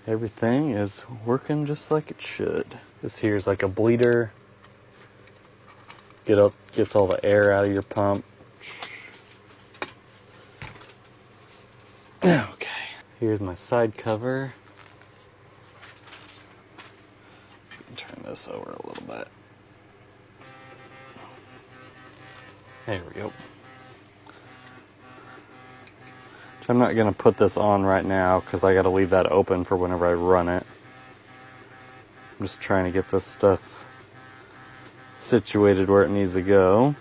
Everything is working just like it should. This here is like a bleeder. Gets all the air out of your pump. Okay. Here's my side cover. Turn this over a little bit. There we go. I'm not going to put this on right now because I got to leave that open for whenever I run it. I'm just trying to get this stuff situated where it needs to go.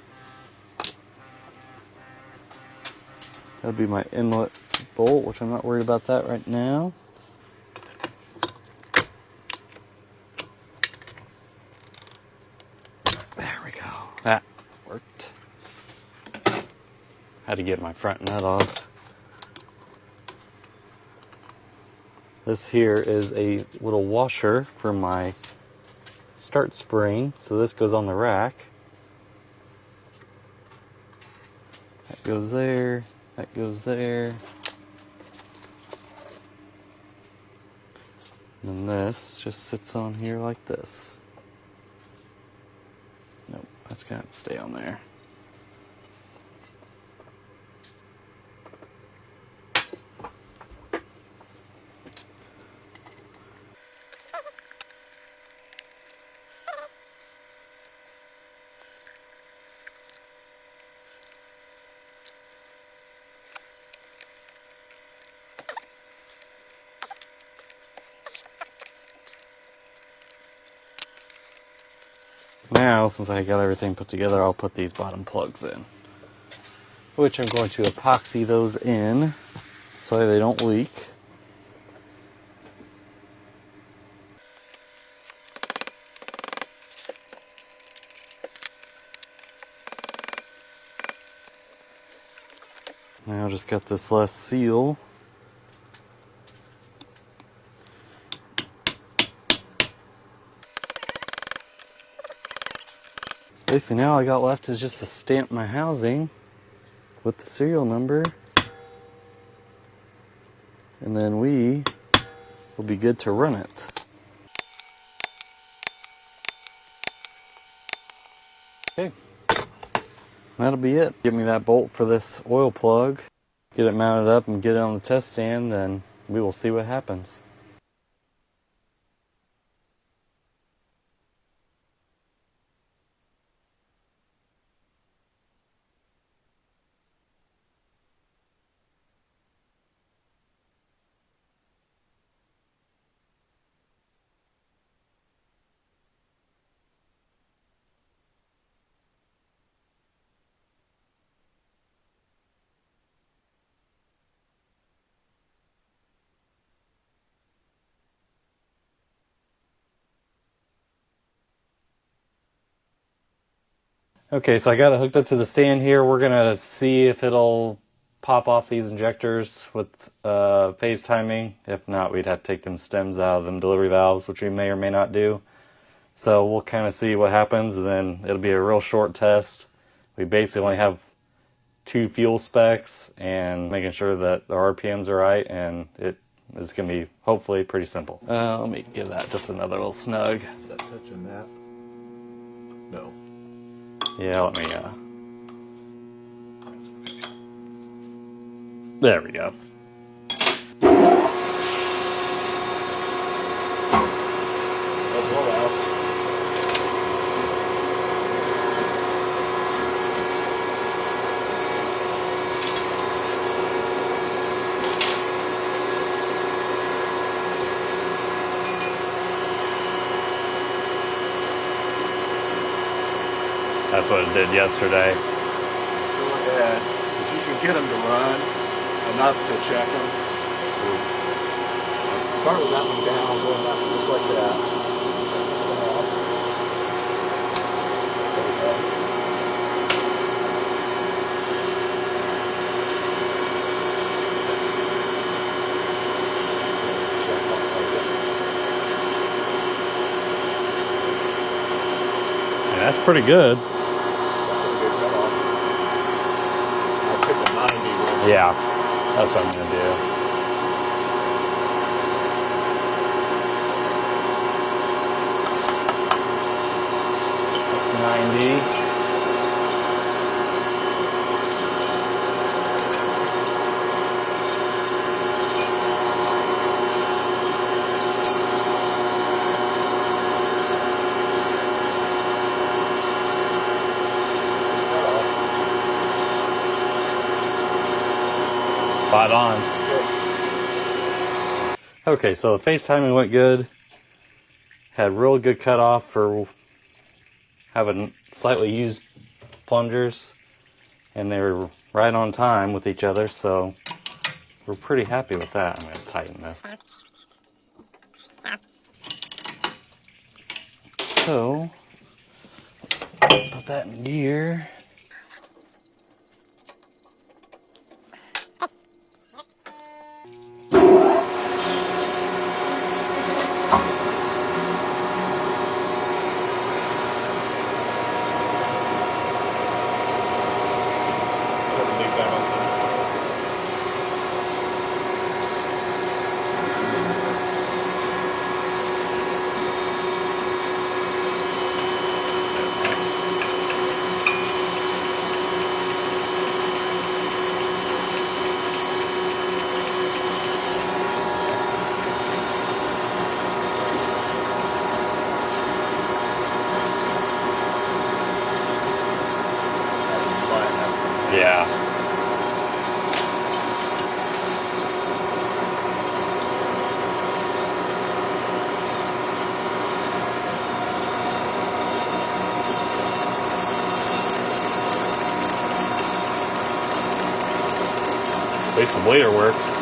That'll be my inlet bolt, which I'm not worried about that right now. There we go. That worked. Had to get my front nut off. This here is a little washer for my start spring. So this goes on the rack. That goes there. That goes there. And then this just sits on here like this. Nope, that's got to stay on there. Now, since I got everything put together, I'll put these bottom plugs in, which I'm going to epoxy those in so they don't leak. Now just got this last seal. Basically now all I got left is just to stamp my housing with the serial number, and then we will be good to run it. Okay, that'll be it. Give me that bolt for this oil plug, get it mounted up and get it on the test stand, then we will see what happens. Okay, so I got it hooked up to the stand here. We're gonna see if it'll pop off these injectors with phase timing. If not, we'd have to take them stems out of them delivery valves, which we may or may not do. So we'll kind of see what happens, and then it'll be a real short test. We basically only have 2 fuel specs and making sure that the RPMs are right, and it is gonna be hopefully pretty simple. Let me give that just another little snug. Is that touching that? No. Yeah, let me, there we go. That's what it did yesterday. Go ahead. If you can get them to run enough to check them. Start with that one down, going up just like that. Yeah, that's pretty good. Yeah, that's what I'm gonna do. That's 90. Spot on. Okay, so the phase timing went good. Had real good cutoff for having slightly used plungers, and they were right on time with each other, so we're pretty happy with that. I'm going to tighten this. So, put that in gear. Yeah. At least the bleeder works.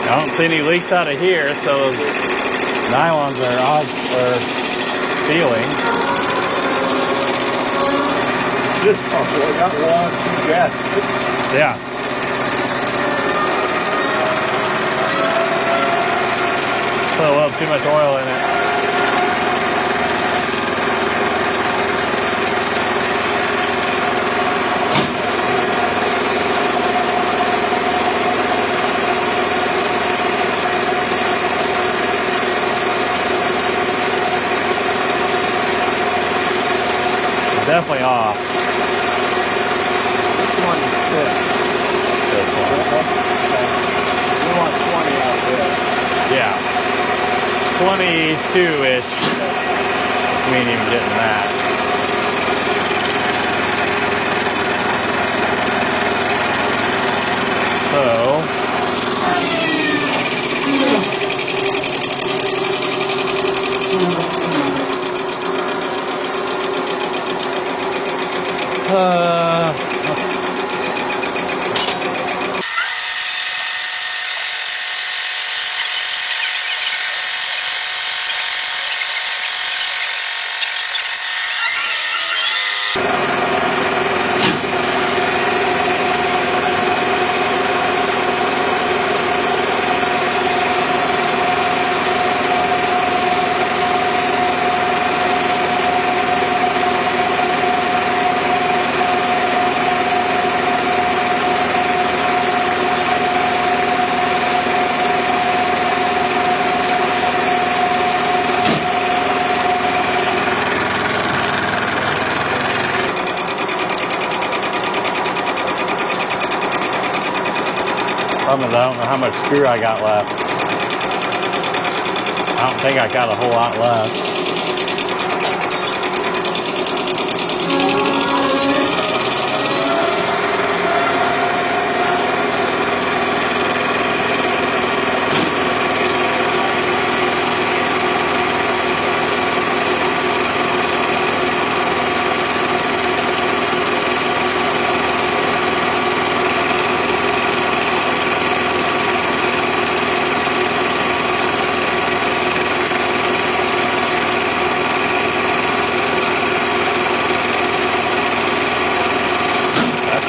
I don't see any leaks out of here, so nylons are sealing. This pump, well, I got one, two gaskets. Yeah. Put a little too much oil in it. Definitely off. Which one is this? This one. We want 20 out there. Yeah. 22-ish. We ain't even getting that. So problem is I don't know how much screw I got left. I don't think I got a whole lot left.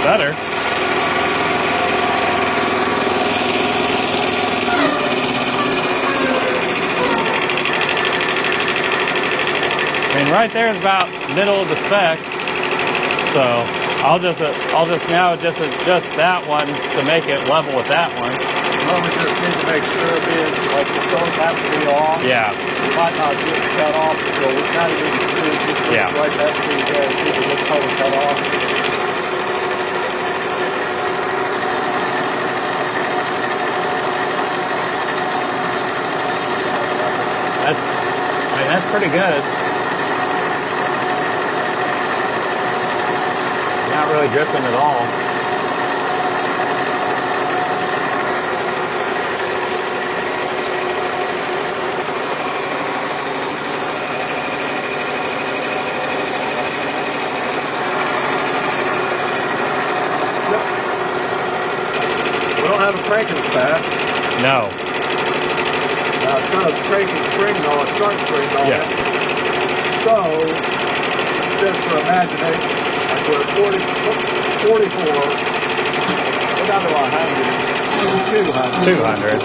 Better. I mean, right there is about middle of the spec. So I'll just now just adjust that one to make it level with that one. Well, we just need to make sure being like the phones have to be on. Yeah. It might not get cut off, so we kind of need to just Yeah. right that so you guys see the good color cut off. That's pretty good. Not really dripping at all. We don't have a cranking spat. No. It's got a cranking spring though, a start spring on Yeah. it. So, just for imagination, like we're 44, we're down to 100, 200. 200.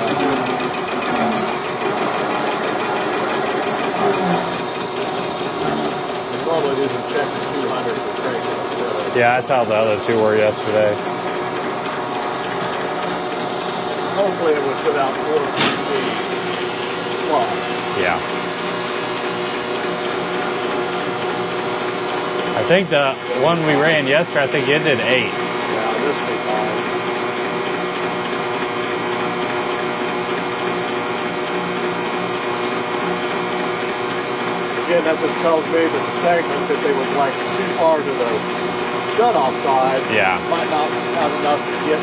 We normally do the check at 200 for cranking. Yeah, that's how the other two were yesterday. Hopefully it would put out 460 plus. Yeah. I think the one we ran yesterday, I think it did 8. Yeah, this will be fine. Again, that just tells me that the segments, if they was like too far to the shut-off side, Yeah. might not have enough to get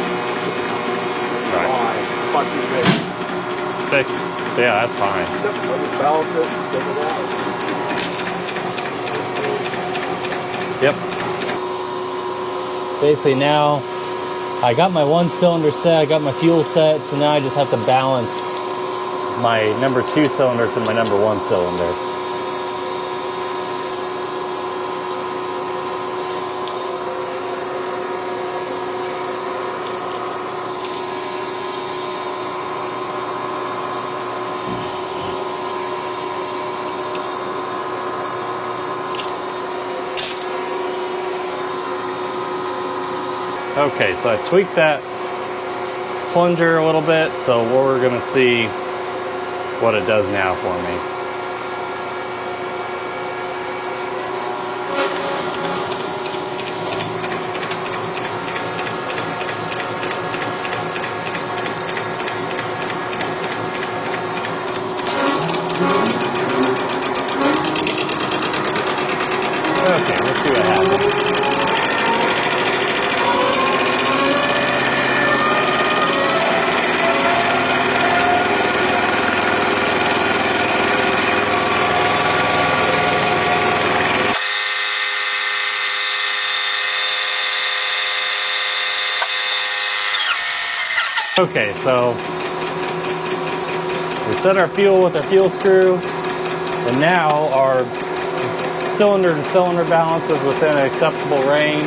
Right. line. Fuck you, baby. 6. Yeah, that's fine. Yep, let me balance it, send it out. Yep. Basically now, I got my 1 cylinder set, I got my fuel set, so now I just have to balance my number 2 cylinder to my number 1 cylinder. Okay, so I tweaked that plunger a little bit, so we're gonna see what it does now for me. Okay, let's see what happens. Okay, so we set our fuel with our fuel screw, and now our cylinder to cylinder balance is within an acceptable range,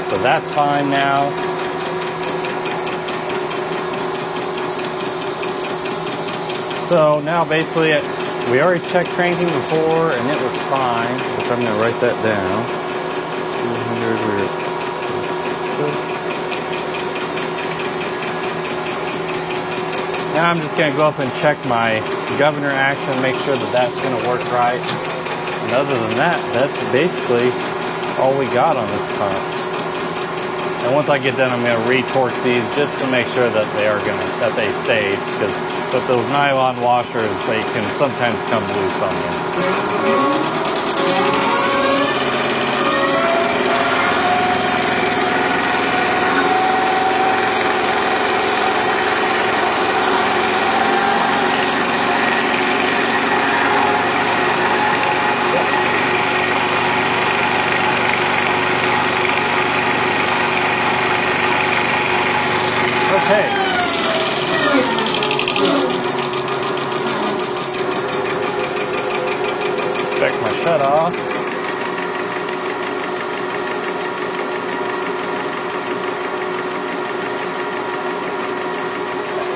so that's fine now. So now basically we already checked cranking before and it was fine, which I'm going to write that down. 200, we're at 666. Now I'm just going to go up and check my governor action, make sure that that's going to work right. And other than that, that's basically all we got on this pump. And once I get done, I'm going to re-torque these just to make sure that they stay. Because with those nylon washers, they can sometimes come loose on you. Okay. Check my shut off.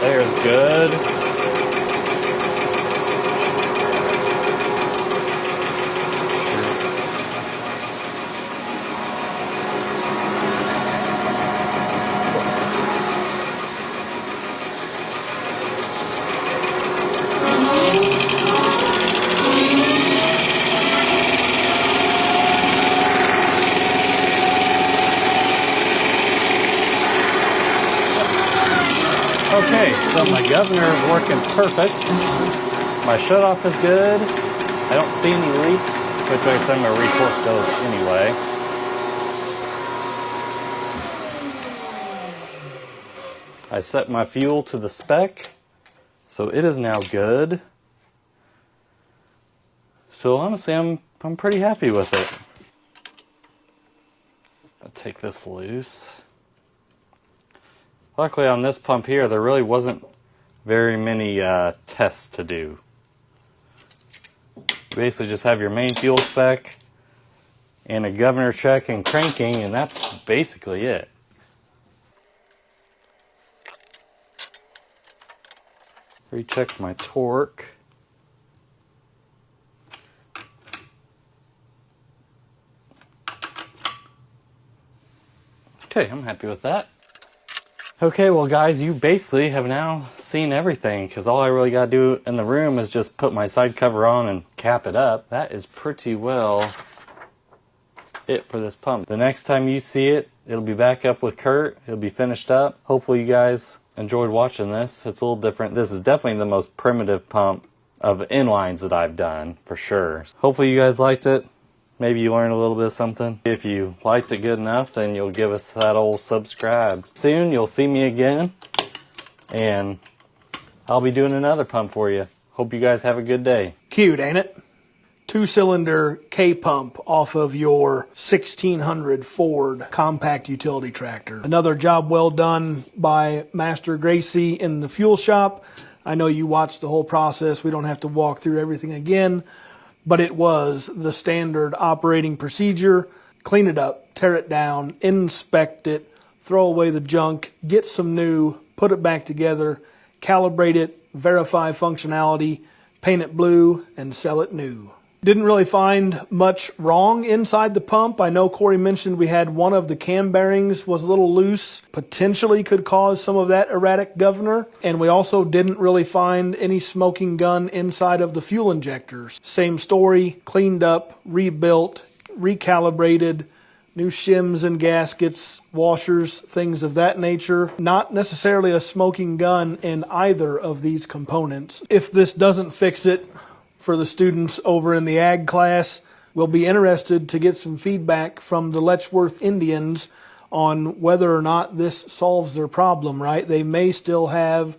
There's good. So my governor is working perfect. My shutoff is good. I don't see any leaks, which I guess I'm going to retorque those anyway. I set my fuel to the spec, so it is now good. So honestly, I'm pretty happy with it. I'll take this loose. Luckily on this pump here, there really wasn't very many tests to do. You basically just have your main fuel spec and a governor check and cranking, and that's basically it. Recheck my torque. Okay, I'm happy with that. Okay, well guys, you basically have now seen everything, because all I really got to do in the room is just put my side cover on and cap it up. That is pretty well it for this pump. The next time you see it, it'll be back up with Kurt. It'll be finished up. Hopefully you guys enjoyed watching this. It's a little different. This is definitely the most primitive pump of inlines that I've done, for sure. Hopefully you guys liked it. Maybe you learned a little bit of something. If you liked it good enough, then you'll give us that old subscribe. Soon you'll see me again, and I'll be doing another pump for you. Hope you guys have a good day. Cute, ain't it? 2-cylinder K-pump off of your 1600 Ford compact utility tractor. Another job well done by Master Gracie in the fuel shop. I know you watched the whole process. We don't have to walk through everything again. But it was the standard operating procedure. Clean it up, tear it down, inspect it, throw away the junk, get some new, put it back together, calibrate it, verify functionality, paint it blue, and sell it new. Didn't really find much wrong inside the pump. I know Corey mentioned we had one of the cam bearings was a little loose, potentially could cause some of that erratic governor. And we also didn't really find any smoking gun inside of the fuel injectors. Same story, cleaned up, rebuilt, recalibrated, new shims and gaskets, washers, things of that nature. Not necessarily a smoking gun in either of these components. If this doesn't fix it, for the students over in the ag class, we'll be interested to get some feedback from the Letchworth Indians on whether or not this solves their problem, right? They may still have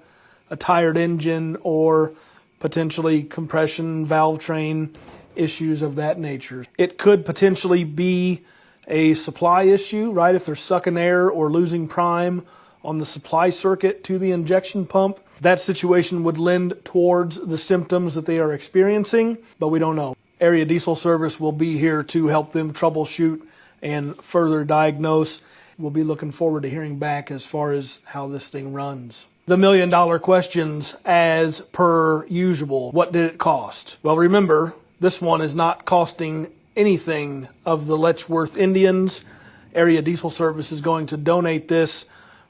a tired engine or potentially compression valve train issues of that nature. It could potentially be a supply issue, right? If they're sucking air or losing prime on the supply circuit to the injection pump, that situation would lend towards the symptoms that they are experiencing, but we don't know. Area Diesel Service will be here to help them troubleshoot and further diagnose. We'll be looking forward to hearing back as far as how this thing runs. The $1,000,000 questions as per usual. What did it cost? Well, remember, this one is not costing anything of the Letchworth Indians. Area Diesel Service is going to donate this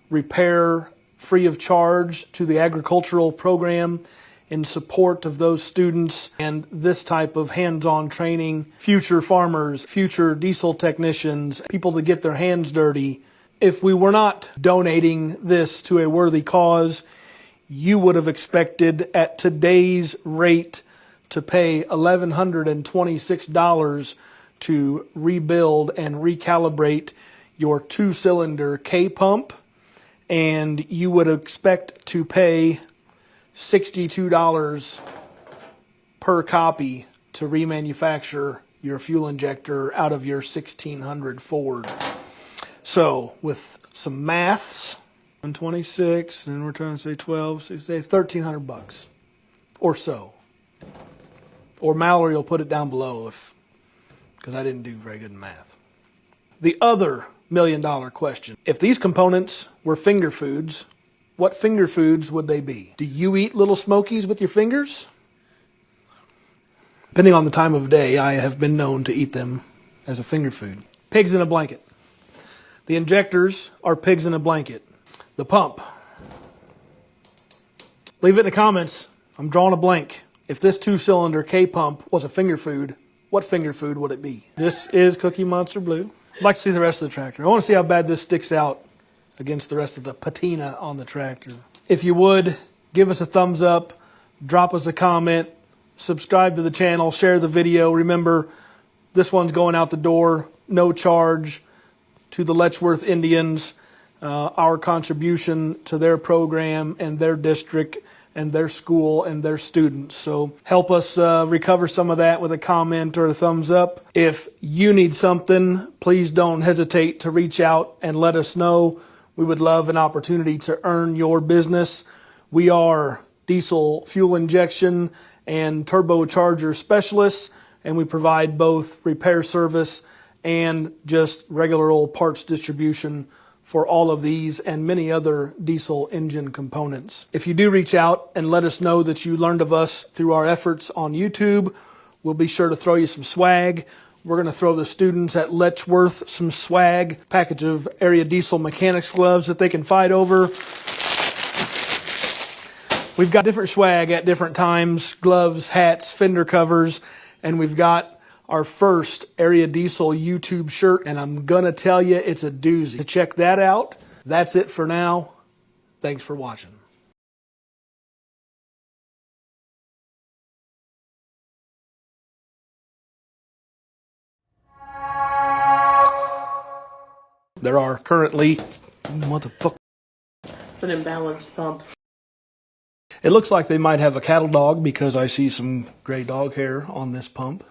repair free of charge to the agricultural program in support of those students and this type of hands-on training, future farmers, future diesel technicians, people to get their hands dirty. If we were not donating this to a worthy cause, you would have expected at today's rate to pay $1,126 to rebuild and recalibrate your 2-cylinder K-pump. And you would expect to pay $62 per copy to remanufacture your fuel injector out of your 1600 Ford. So with some maths, 126, and we're trying to say 12, 6 days, $1,300 or so. Or Mallory will put it down below because I didn't do very good in math. The other $1,000,000 question. If these components were finger foods, what finger foods would they be? Do you eat little smokies with your fingers? Depending on the time of day, I have been known to eat them as a finger food. Pigs in a blanket. The injectors are pigs in a blanket. The pump. Leave it in the comments. I'm drawing a blank. If this 2-cylinder K-pump was a finger food, what finger food would it be? This is Cookie Monster Blue. I'd like to see the rest of the tractor. I want to see how bad this sticks out against the rest of the patina on the tractor. If you would, give us a thumbs up, drop us a comment, subscribe to the channel, share the video. Remember, this one's going out the door, no charge to the Letchworth Indians. Our contribution to their program and their district and their school and their students. So help us recover some of that with a comment or a thumbs up. If you need something, please don't hesitate to reach out and let us know. We would love an opportunity to earn your business. We are diesel fuel injection and turbocharger specialists, and we provide both repair service and just regular old parts distribution for all of these and many other diesel engine components. If you do reach out and let us know that you learned of us through our efforts on YouTube, we'll be sure to throw you some swag. We're going to throw the students at Letchworth some swag, package of area diesel mechanics gloves that they can fight over. We've got different swag at different times, gloves, hats, fender covers, and we've got our first Area Diesel YouTube shirt, and I'm gonna tell you, it's a doozy. To check that out, that's it for now. Thanks for watching. There are currently, motherfucker. It's an imbalanced pump. It looks like they might have a cattle dog because I see some gray dog hair on this pump.